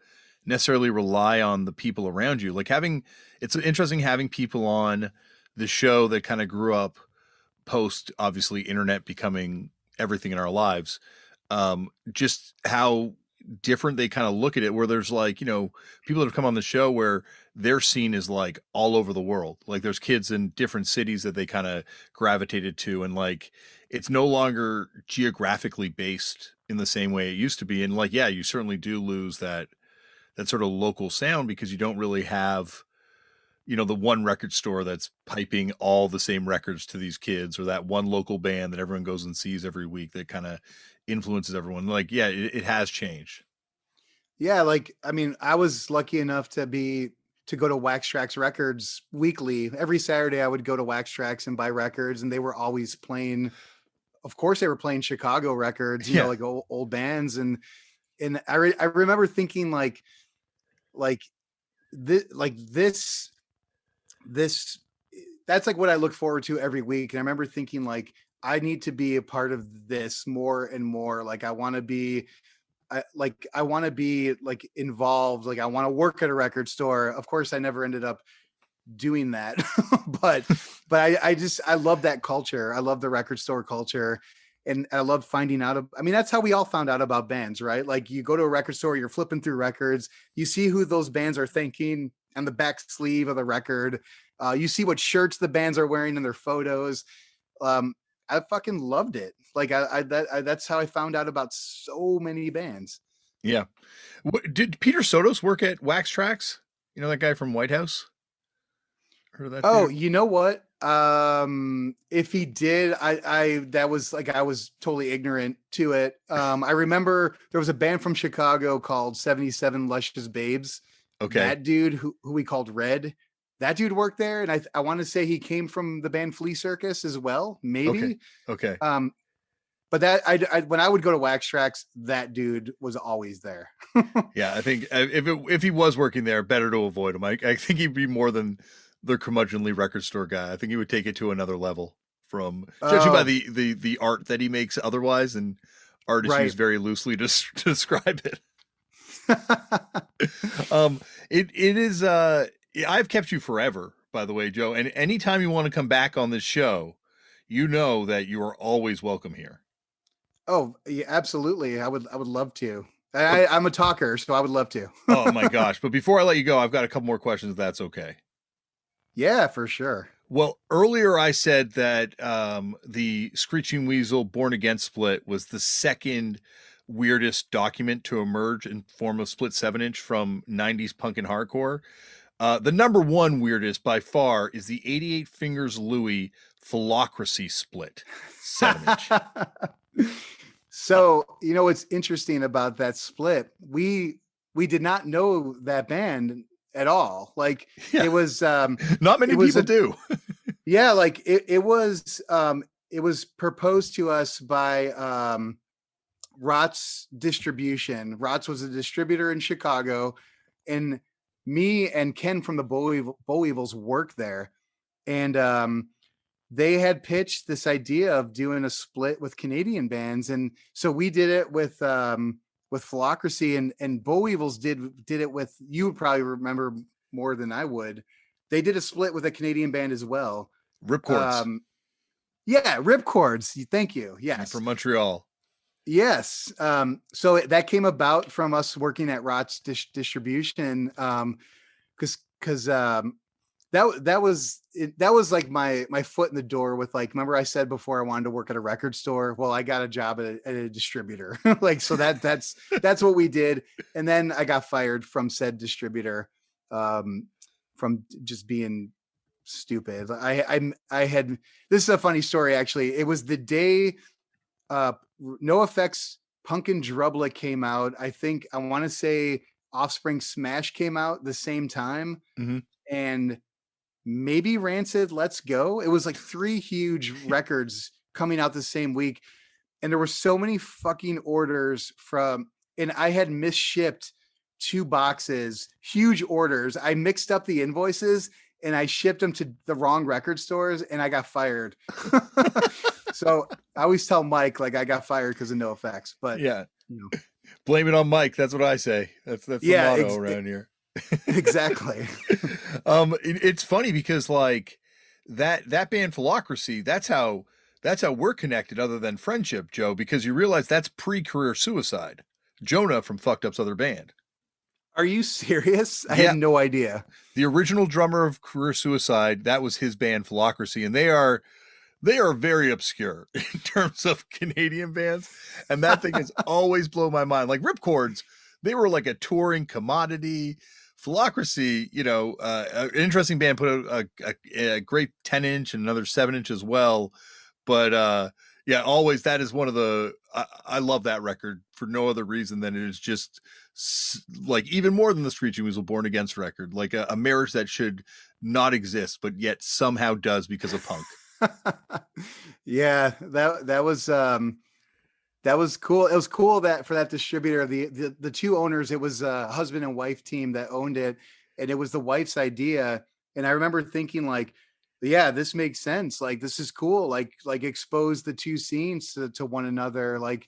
necessarily rely on the people around you. Like it's interesting having people on the show that kind of grew up post, obviously, internet becoming everything in our lives. Just how different they kind of look at it, where there's like, people that have come on the show where their scene is like all over the world. Like there's kids in different cities that they kind of gravitated to, and like it's no longer geographically based in the same way it used to be. And like, yeah, you certainly do lose that sort of local sound because you don't really have, the one record store that's piping all the same records to these kids, or that one local band that everyone goes and sees every week that kind of influences everyone. Like, yeah, it has changed. Yeah, like I mean, I was lucky enough to go to Wax Trax Records weekly. Every Saturday I would go to Wax Trax and buy records, and they were always playing, of course they were playing Chicago records, Yeah. like old bands. And I remember thinking like this that's like what I look forward to every week. And I remember thinking like I need to be a part of this more and more. Like I want to be I want to be like involved. Like I want to work at a record store. Of course, I never ended up doing that, but I love that culture. I love the record store culture, and I love finding out. I mean, that's how we all found out about bands, right? Like you go to a record store, you're flipping through records, you see who those bands are thanking on the back sleeve of the record. You see what shirts the bands are wearing in their photos. I fucking loved it. Like that's how I found out about so many bands. Yeah. Did Peter Sotos work at Wax Trax? You know that guy from White House? Heard of that Oh, dude? you know what? If he did, that was like I was totally ignorant to it. I remember there was a band from Chicago called 77 Luscious Babes. Okay. That dude who we called Red, that dude worked there, and I want to say he came from the band Flea Circus as well, Okay. maybe. Okay. But that when I would go to Wax Tracks, that dude was always there. Yeah, I think if he was working there, better to avoid him. I think he'd be more than the curmudgeonly record store guy. I think he would take it to another level from judging by Oh, the art that he makes otherwise, and art is right. used very loosely to describe it. It is I've kept you forever, by the way, Joe. And anytime you want to come back on this show, you know that you are always welcome here. Oh, yeah, absolutely. I would love to. But I'm a talker, so I would love to. oh my gosh. But before I let you go, I've got a couple more questions if that's okay. Yeah, for sure. Well, earlier I said that the Screeching Weasel Born Again split was the second weirdest document to emerge in form of split 7-inch from 90s punk and hardcore. The number one weirdest by far is the 88 Fingers Louie Philocracy split 7-inch. So, what's interesting about that split, we did not know that band at all. Like Yeah, it was not many it was people a do. yeah, like it was proposed to us by Rots Distribution. Rots was a distributor in Chicago, and me and Ken from the Boll Weevils worked there. And they had pitched this idea of doing a split with Canadian bands, and so we did it with Philocracy, and Boll Weevils did it with, you would probably remember more than I would. They did a split with a Canadian band as well. Ripcords Yeah, Ripcords. Thank you. Yes. from Montreal. Yes. So that came about from us working at Rots Distribution. Because that was like my foot in the door with, like, remember I said before I wanted to work at a record store? Well, I got a job at a distributor. Like, so that's what we did. And then I got fired from said distributor, from just being stupid. I had, this is a funny story, actually. It was the day No Effects Punkin' Drubla came out. I want to say Offspring Smash came out the same time. Mm-hmm. And maybe Rancid Let's Go. It was like 3 huge records coming out the same week. And there were so many fucking orders and I had misshipped 2 boxes, huge orders. I mixed up the invoices, and I shipped them to the wrong record stores, and I got fired. So I always tell Mike, like, I got fired because of no effects, but Yeah. you know, Blame it on Mike. That's what I say. That's the yeah, motto around here. exactly. It's funny because like that band Philocracy, that's how we're connected other than friendship, Joe, because you realize that's pre-career suicide. Jonah from Fucked Up's other band. Are you serious? I had Yeah, no idea. the original drummer of Career Suicide, that was his band Philocracy, and they are very obscure in terms of Canadian bands, and that thing has always blown my mind. Like Ripcords, they were like a touring commodity. Philocracy, an interesting band, put out a great 10-inch and another 7-inch as well. But yeah, always that is one of the. I love that record for no other reason than it is just like even more than the Screeching Weasel Born Against record, like a marriage that should not exist, but yet somehow does because of punk. Yeah, that was cool. It was cool that for that distributor, the two owners, it was a husband and wife team that owned it, and it was the wife's idea. And I remember thinking like, yeah, this makes sense. Like this is cool. Like expose the two scenes to one another. Like,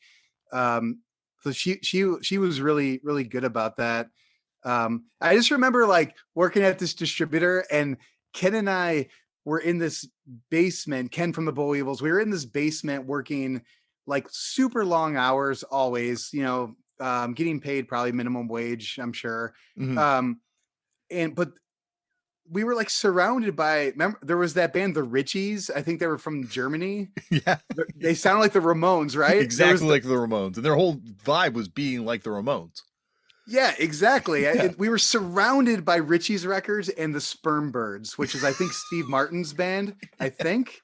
so she was really really good about that. I just remember like working at this distributor, and Ken and I were in this basement. Ken from the Boll Weevils. We were in this basement working like super long hours, always. Getting paid probably minimum wage, I'm sure. Mhm. Um, but we were like surrounded by. Remember, there was that band, the Richies. I think they were from Germany. Yeah, They sound like the Ramones, right? There was exactly like the Ramones, and their whole vibe was being like the Ramones. Yeah, exactly. Yeah. We were surrounded by Richie's records and the Sperm Birds, which is I think Steve Martin's band. I think.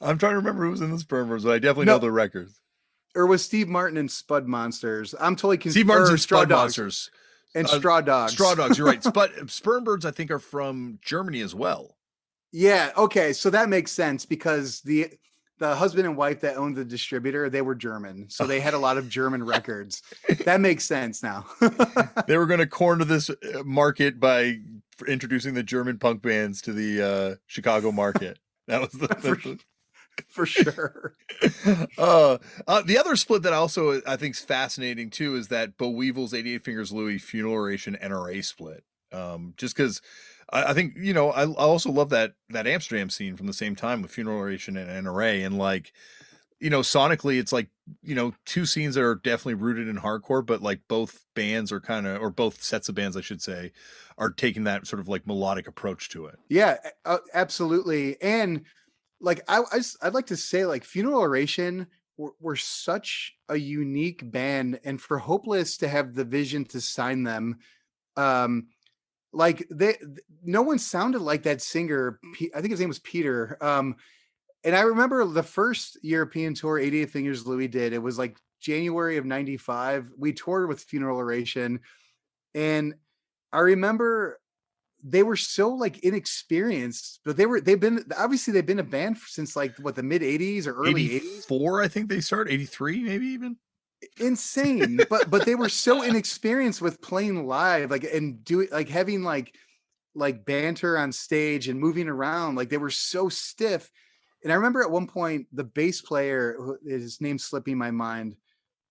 I'm trying to remember who was in the Spermers, but I definitely know No, the records. or was Steve Martin and Spud Monsters? I'm totally Steve Martin's or and Straw Spud Dogs Monsters. and Straw Straw Dogs. Dogs, you're right. Sperm Birds, I think, are from Germany as well. Yeah, okay, so that makes sense because the husband and wife that owned the distributor, they were German, so they had a lot of German records. That makes sense now. They were going to corner this market by introducing the German punk bands to the Chicago market. That was For sure. The other split that also I think is fascinating too is that Bo Weevil's 88 Fingers Louie Funeral Oration NRA split. Just because I think I also love that Amsterdam scene from the same time with Funeral Oration and NRA, and like sonically it's like two scenes that are definitely rooted in hardcore, but like both bands are kind of, or both sets of bands I should say, are taking that sort of like melodic approach to it. Yeah, absolutely. And like I'd like to say like Funeral Oration were such a unique band, and for Hopeless to have the vision to sign them, um like no one sounded like that singer. I think his name was Peter. And I remember the first European tour 88 Fingers Louie did, it was like January of 95. We toured with Funeral Oration, and I remember they were so like inexperienced, but they've been a band since like what, the mid 80s or early 80s. 84, I think they started 83, maybe even. Insane. But they were so inexperienced with playing live, like, and doing like having like banter on stage and moving around. Like they were so stiff. And I remember at one point the bass player, his name's slipping my mind.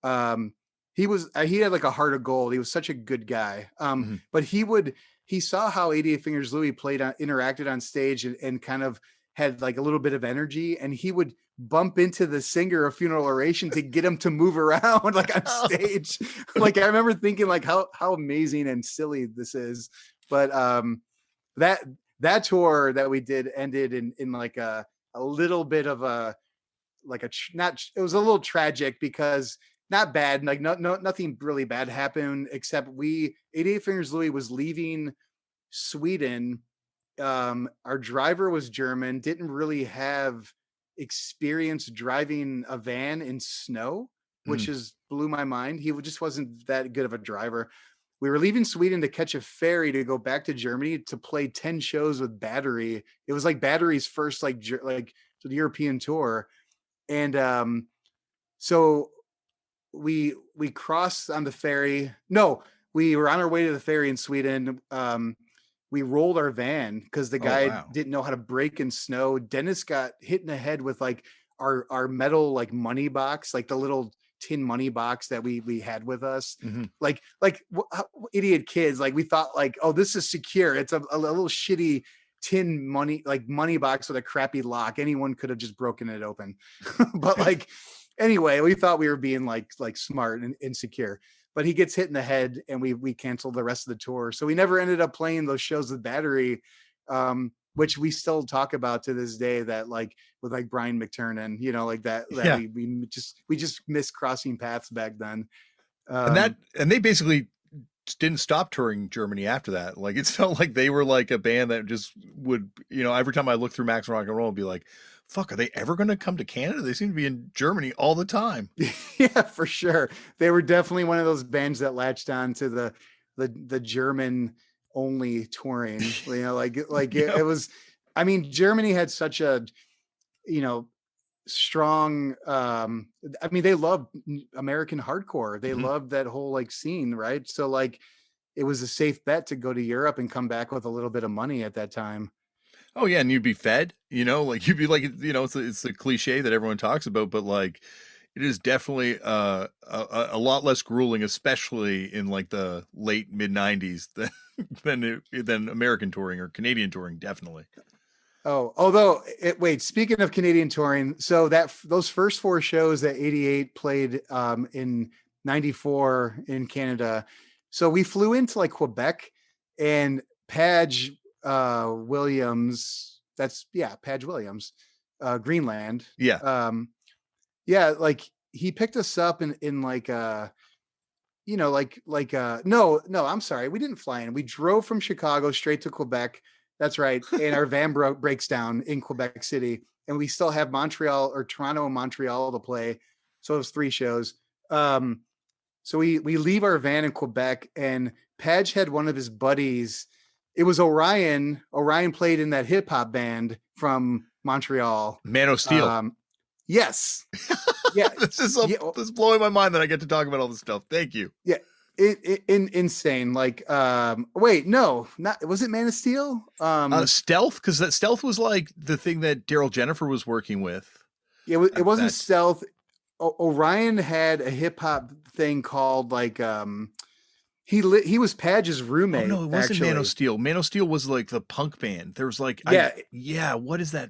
Um, he had like a heart of gold. He was such a good guy. Mhm. But he saw how 88 Fingers Louie interacted on stage, and kind of had like a little bit of energy, and he would bump into the singer of Funeral Oration to get him to move around like on stage. Like I remember thinking like how amazing and silly this is. But that tour that we did ended in like a little bit of a like a not, it was a little tragic because not bad, like nothing really bad happened, except 88 Fingers Louie was leaving Sweden. Our driver was German, didn't really have experience driving a van in snow, which is blew my mind. He just wasn't that good of a driver. We were leaving Sweden to catch a ferry to go back to Germany to play 10 shows with Battery. It was like Battery's first like the European tour. And so we crossed on the ferry. No, we were on our way to the ferry in Sweden. we rolled our van because the Oh guy wow. didn't know how to brake in snow. Dennis got hit in the head with like our metal like money box, like the little tin money box that we had with us. Hmm. How idiot kids, like we thought like, oh, this is secure. It's a little shitty tin money box with a crappy lock. Anyone could have just broken it open. But like anyway, we thought we were being like smart and insecure. But he gets hit in the head, and we canceled the rest of the tour. So we never ended up playing those shows with Battery, which we still talk about to this day. That like with like Brian McTurnan, you know, like that Yeah. we just missed crossing paths back then. And they basically didn't stop touring Germany after that. Like it felt like they were like a band that just would, every time I look through Max Rock and Roll, I'd be like, fuck, are they ever going to come to Canada? They seem to be in Germany all the time. Yeah, for sure. They were definitely one of those bands that latched on to the German only touring. You know, Yeah. it was. I mean, Germany had such a you know strong. I mean, they loved American hardcore. They Mhm. loved that whole like scene, right? So like, it was a safe bet to go to Europe and come back with a little bit of money at that time. Oh yeah, and you'd be fed, like you'd be like, it's a cliche that everyone talks about, but like it is definitely a lot less grueling, especially in like the late mid '90s than American touring or Canadian touring, definitely. Oh, although wait, speaking of Canadian touring, so that those first four shows that 88 played in 94 in Canada. So we flew into like Quebec, and Padge Williams, Padge Williams, Greenland. Yeah, Yeah, like he picked us up in like no, I'm sorry, we didn't fly in. We drove from Chicago straight to Quebec. That's right. And our van breaks down in Quebec City, and we still have Montreal or Toronto and Montreal to play. So it was three shows. So we leave our van in Quebec, and Padge had one of his buddies. It was Orion. Orion played in that hip hop band from Montreal. Man of Steel. Yes. Yeah. Yeah. This is blowing my mind that I get to talk about all this stuff. Thank you. Yeah. Insane. Like, wait, no, not was it Man of Steel? Stealth, because that Stealth was like the thing that Daryl Jennifer was working with. It wasn't Stealth. Orion had a hip hop thing called like, he was Padge's roommate. Oh no, it wasn't actually. Man of Steel. Man of Steel was like the punk band. There was like, what is that?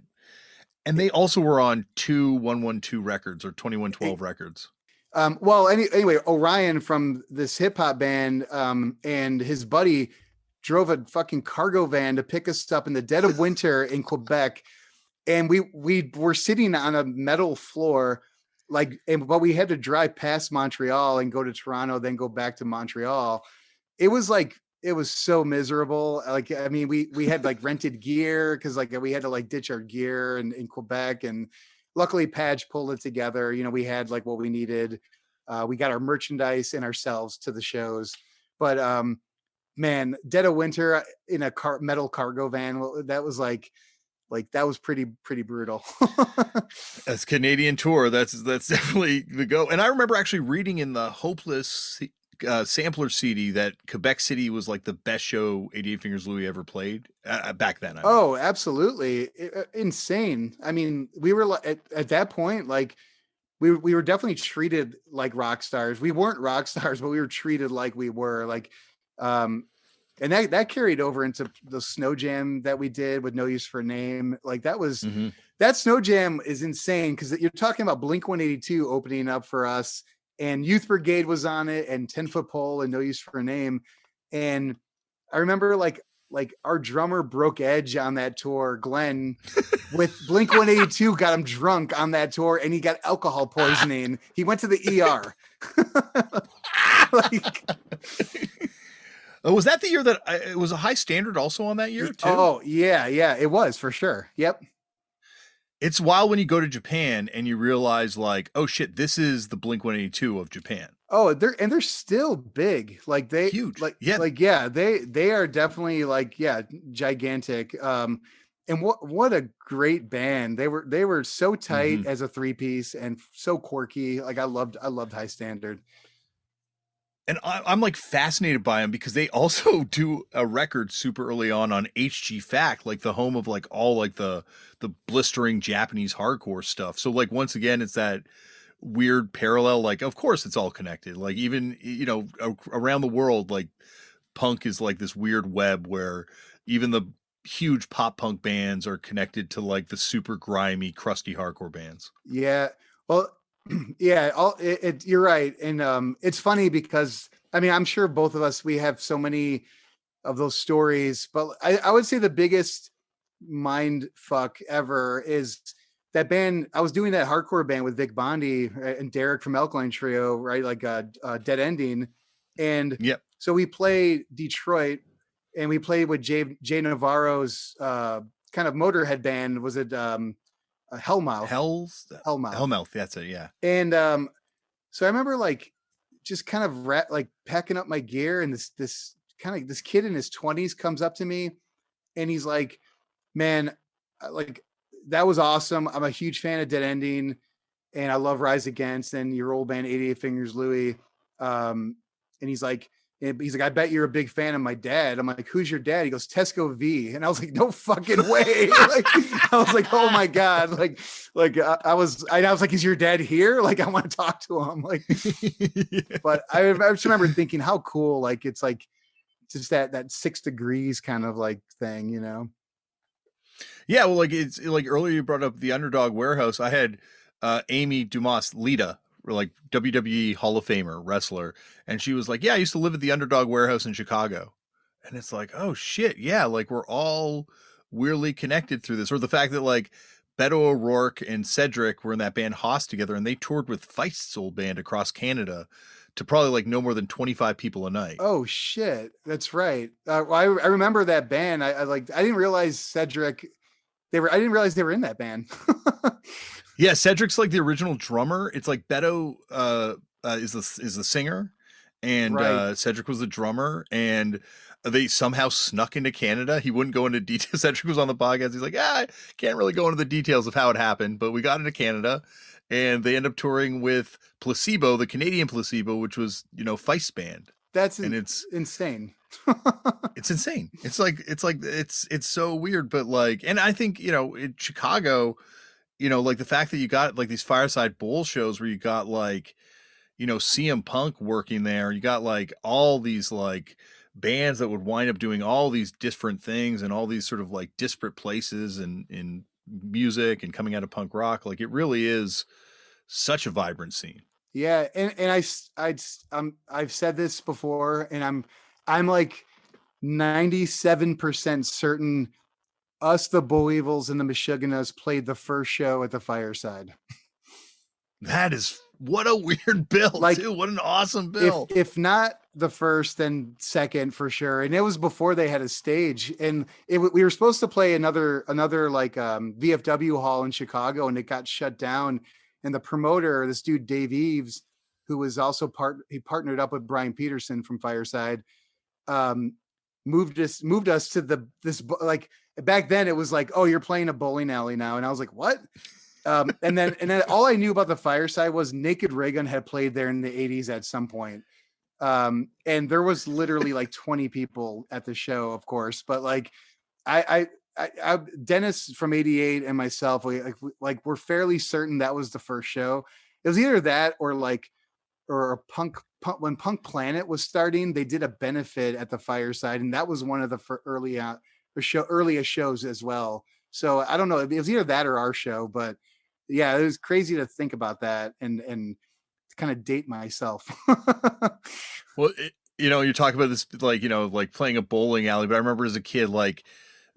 And they also were on 2112 records or 2112 records. Well, anyway, Orion from this hip hop band, and his buddy drove a fucking cargo van to pick us up in the dead of winter in Quebec, and we were sitting on a metal floor, but we had to drive past Montreal and go to Toronto, then go back to Montreal. It was so miserable. Like, I mean, we had like rented gear because like we had to like ditch our gear in Quebec, and luckily Padge pulled it together. You know, we had like what we needed. We got our merchandise and ourselves to the shows. But man, dead of winter in a metal cargo van, that was like that was pretty brutal. As Canadian tour, that's definitely the go. And I remember actually reading in the Hopeless sampler CD that Quebec City was like the best show 88 Fingers Louie ever played back then. Oh, absolutely. Insane. I mean, we were at that point, like we were definitely treated like rock stars. We weren't rock stars, but we were treated like we were like, and that carried over into the snow jam that we did with No Use for a Name. Like that was, that snow jam is insane. Cause you're talking about Blink 182 opening up for us, and Youth Brigade was on it, and 10-Foot Pole, and No Use for a Name. And I remember like our drummer broke edge on that tour, Glenn, with Blink 182, got him drunk on that tour, and he got alcohol poisoning. He went to the ER. Like, was that the year that it was a High Standard also on that year too? Oh yeah, it was for sure. Yep. It's wild when you go to Japan and you realize like, oh shit, this is the Blink 182 of Japan. Oh, they're still big. Like they huge. They are definitely like, gigantic. And what a great band. They were so tight as a three piece and so quirky. Like I loved High Standard. And I'm like fascinated by them because they also do a record super early on HG Fact, like the home of like all like the blistering Japanese hardcore stuff. So like once again, it's that weird parallel. Like of course it's all connected. Like even around the world, like punk is like this weird web where even the huge pop punk bands are connected to like the super grimy, crusty hardcore bands. Yeah. Well, yeah, you're right. And it's funny because I mean, I'm sure both of us, we have so many of those stories, but I would say the biggest mind fuck ever is that band. I was doing that hardcore band with Vic Bondi, right, and Derek from Alkaline Trio, right? Like Dead Ending. And Yep. so we played Detroit and we played with Jay Navarro's kind of Motorhead band. Was it Hellmouth? Hell's Hellmouth. Hellmouth. That's it. Yeah. And so I remember like just kind of like packing up my gear, and this kid in his 20s comes up to me and he's like, "Man, like that was awesome. I'm a huge fan of Dead Ending, and I love Rise Against and your old band 88 Fingers Louie." And he's like, "I bet you're a big fan of my dad." I'm like, "Who's your dad?" He goes, "Tesco V." And I was like, "No fucking way!" Like, I was like, "Oh my god!" I was like, "Is your dad here? Like, I want to talk to him." Like, Yeah. but I just remember thinking how cool. Like, it's like just that 6 degrees kind of like thing, you know? Yeah, well, like it's like earlier you brought up the Underdog Warehouse. I had Amy Dumas Lita, like WWE Hall of Famer wrestler, and she was like, "Yeah, I used to live at the Underdog Warehouse in Chicago," and it's like, "Oh shit, yeah!" Like we're all weirdly connected through this, or the fact that like Beto O'Rourke and Cedric were in that band Haas together, and they toured with Feist's old band across Canada to probably like no more than 25 people a night. Oh shit, that's right. Well, I remember that band. I didn't realize Cedric. I didn't realize they were in that band. Yeah, Cedric's like the original drummer. It's like Beto is the singer, and Right. Cedric was the drummer, and they somehow snuck into Canada. He wouldn't go into details. Cedric was on the podcast. He's like, I can't really go into the details of how it happened, but we got into Canada, and they end up touring with Placebo, the Canadian Placebo, which was Feist band, That's and it's insane. it's insane. It's so weird, but like, and I think in Chicago, like the fact that you got like these Fireside Bowl shows where you got like, CM Punk working there, you got like all these like bands that would wind up doing all these different things and all these sort of like disparate places and in music and coming out of punk rock. Like it really is such a vibrant scene. Yeah, and I've said this before, and I'm like 97% certain us, the Bull Evils, and the Meshuggahs played the first show at the Fireside. That is what a weird bill Like, too. What an awesome if bill. if not the first, then second for sure. And it was before they had a stage. And we were supposed to play another like VFW hall in Chicago, and it got shut down. And the promoter, this dude Dave Eves, who was also he partnered up with Brian Peterson from Fireside, um, moved us to this like back then it was like, oh, you're playing a bowling alley now, and I was like, what? And then all I knew about the Fireside was Naked Raygun had played there in the 80s at some point. And there was literally like 20 people at the show, of course, but like I Dennis from 88 and myself, we're fairly certain that was the first show. It was either that or like or punk when Punk Planet was starting, they did a benefit at the Fireside, and that was one of the earliest shows as well. So I don't know, it was either that or our show, but yeah, it was crazy to think about that and to kind of date myself. Well, you talk about this like, like playing a bowling alley, but I remember as a kid, like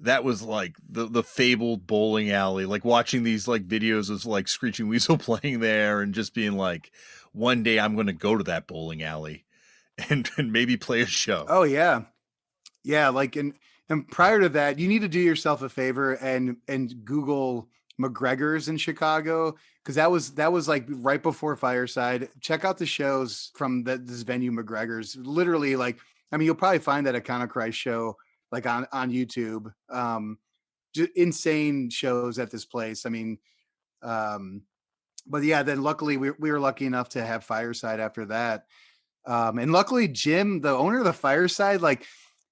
that was like the fabled bowling alley, like watching these like videos of like Screeching Weasel playing there and just being like, one day I'm going to go to that bowling alley and maybe play a show. Oh yeah. Yeah, like and prior to that, you need to do yourself a favor and Google McGregor's in Chicago, because that was like right before Fireside. Check out the shows from this venue, McGregor's. Literally, like, I mean, you'll probably find that Iconoclast show like on YouTube. Just insane shows at this place. I mean, um, but yeah, then luckily we were lucky enough to have Fireside after that. And luckily, Jim, the owner of the Fireside, like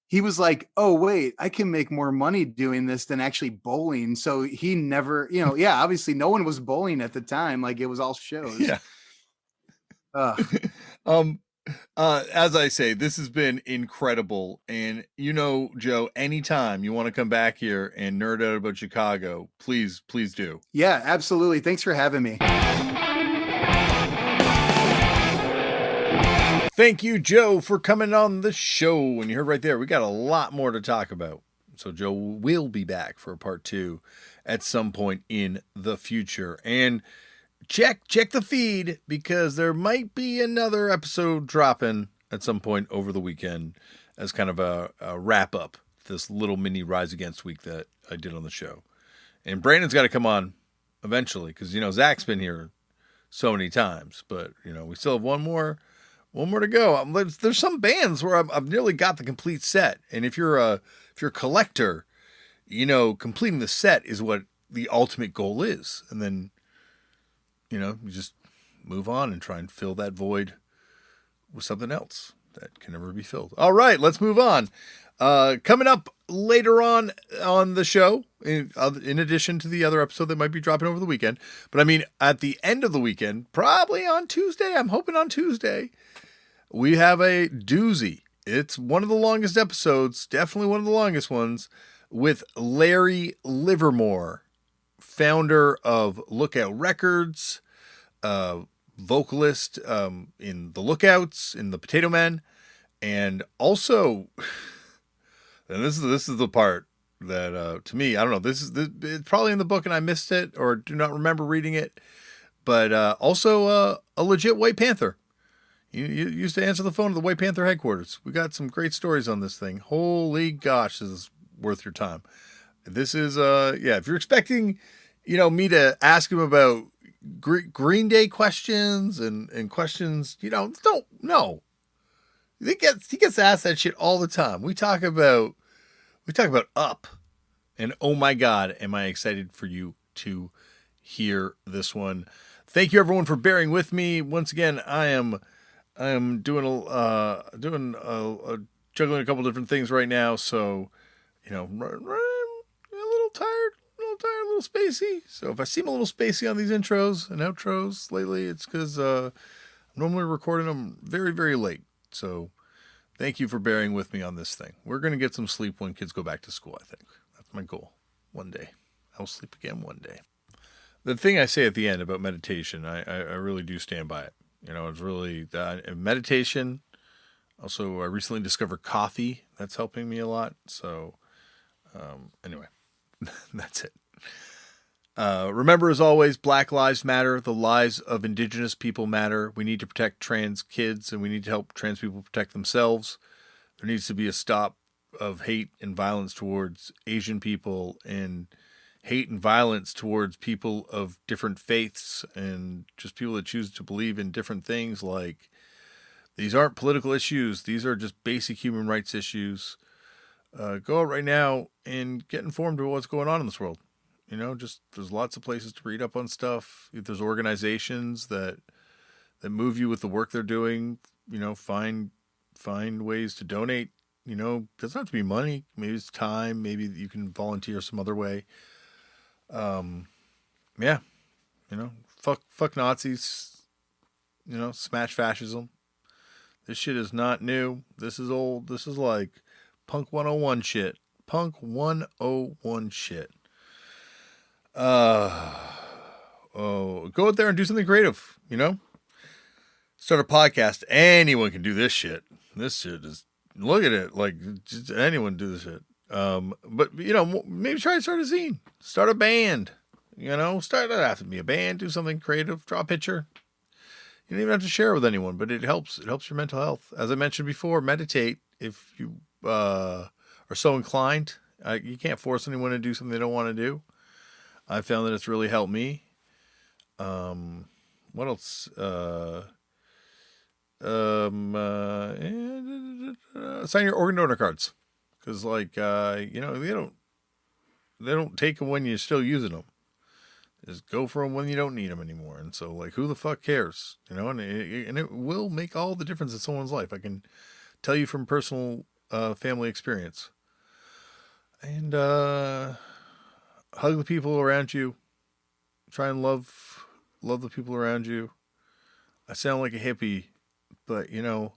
he was like, "Oh wait, I can make more money doing this than actually bowling." So he never, yeah, obviously no one was bowling at the time. Like it was all shows. Yeah. Ugh. um, as I say, this has been incredible. And Joe, anytime you want to come back here and nerd out about Chicago, please do. Yeah, absolutely. Thanks for having me. Thank you, Joe, for coming on the show. And you heard right there, we got a lot more to talk about. So Joe will be back for a part 2 at some point in the future. And check the feed, because there might be another episode dropping at some point over the weekend as kind of a wrap up this little mini Rise Against week that I did on the show. And Brandon's got to come on eventually, because Zach's been here so many times, but we still have one more to go. There's some bands where I've nearly got the complete set, and if you're a collector, completing the set is what the ultimate goal is, and then you just move on and try and fill that void with something else that can never be filled. All right, let's move on. Coming up later on the show, in addition to the other episode that might be dropping over the weekend, but I mean at the end of the weekend, probably on Tuesday, I'm hoping on Tuesday, we have a doozy. It's one of the longest episodes, definitely one of the longest ones, with Larry Livermore, founder of Lookout Records, vocalist in the Lookouts, in the Potato Men, and also, and this is the part that to me, I don't know, it's probably in the book and I missed it or do not remember reading it, but also a legit White Panther. You used to answer the phone at the White Panther headquarters. We got some great stories on this thing. Holy gosh, this is worth your time. This is, if you're expecting, me to ask him about Green Day questions and questions, don't, no. He gets asked that shit all the time. We talk about Up, and oh my God, am I excited for you to hear this one. Thank you everyone for bearing with me. Once again, I am doing juggling a couple different things right now, so I'm a little tired, a little spacey. So if I seem a little spacey on these intros and outros lately, it's because I'm normally recording them very, very late. So thank you for bearing with me on this thing. We're gonna get some sleep when kids go back to school. I think that's my goal. One day I will sleep again. One day. The thing I say at the end about meditation, I really do stand by it. It's really meditation. Also, I recently discovered coffee. That's helping me a lot. So, anyway, that's it. Remember, as always, Black Lives Matter. The lives of Indigenous people matter. We need to protect trans kids, and we need to help trans people protect themselves. There needs to be a stop of hate and violence towards Asian people, and hate and violence towards people of different faiths and just people that choose to believe in different things. Like, these aren't political issues. These are just basic human rights issues. Go out right now and get informed about what's going on in this world. There's lots of places to read up on stuff. If there's organizations that move you with the work they're doing, find ways to donate. It doesn't have to be money. Maybe it's time. Maybe you can volunteer some other way. Fuck Nazis, smash fascism. This shit is not new. This is old. This is like Punk 101 shit. Punk 101 shit. Go out there and do something creative, Start a podcast. Anyone can do this shit. This shit is, look at it. Like, just anyone do this shit. But maybe try to start a zine, start a band, start, it have to be a band, do something creative, draw a picture. You don't even have to share it with anyone, but it helps your mental health. As I mentioned before, meditate if you, are so inclined. You can't force anyone to do something they don't want to do. I found that it's really helped me. What else? Sign your organ donor cards. Cause they don't take them when you're still using them. is go for them when you don't need them anymore. And so, like, who the fuck cares? You know, and it will make all the difference in someone's life. I can tell you from personal family experience. And hug the people around you. Try and love the people around you. I sound like a hippie, but you know,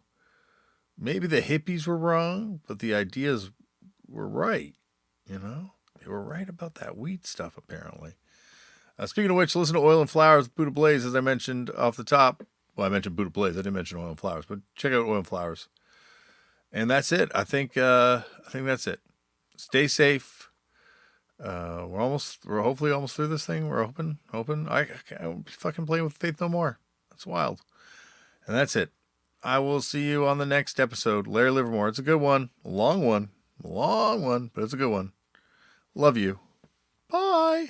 maybe the hippies were wrong, but the ideas were right. You know, they were right about that weed stuff, apparently. Speaking of which, listen to Oil and Flowers, Buddha Blaze, as I mentioned off the top. Well, I mentioned Buddha Blaze. I didn't mention Oil and Flowers, but check out Oil and Flowers. And that's it. I think that's it. Stay safe. We're hopefully almost through this thing. We're hoping. I can't be fucking playing with Faith no more. That's wild. And that's it. I will see you on the next episode. Larry Livermore. It's a good one. A long one, but it's a good one. Love you. Bye.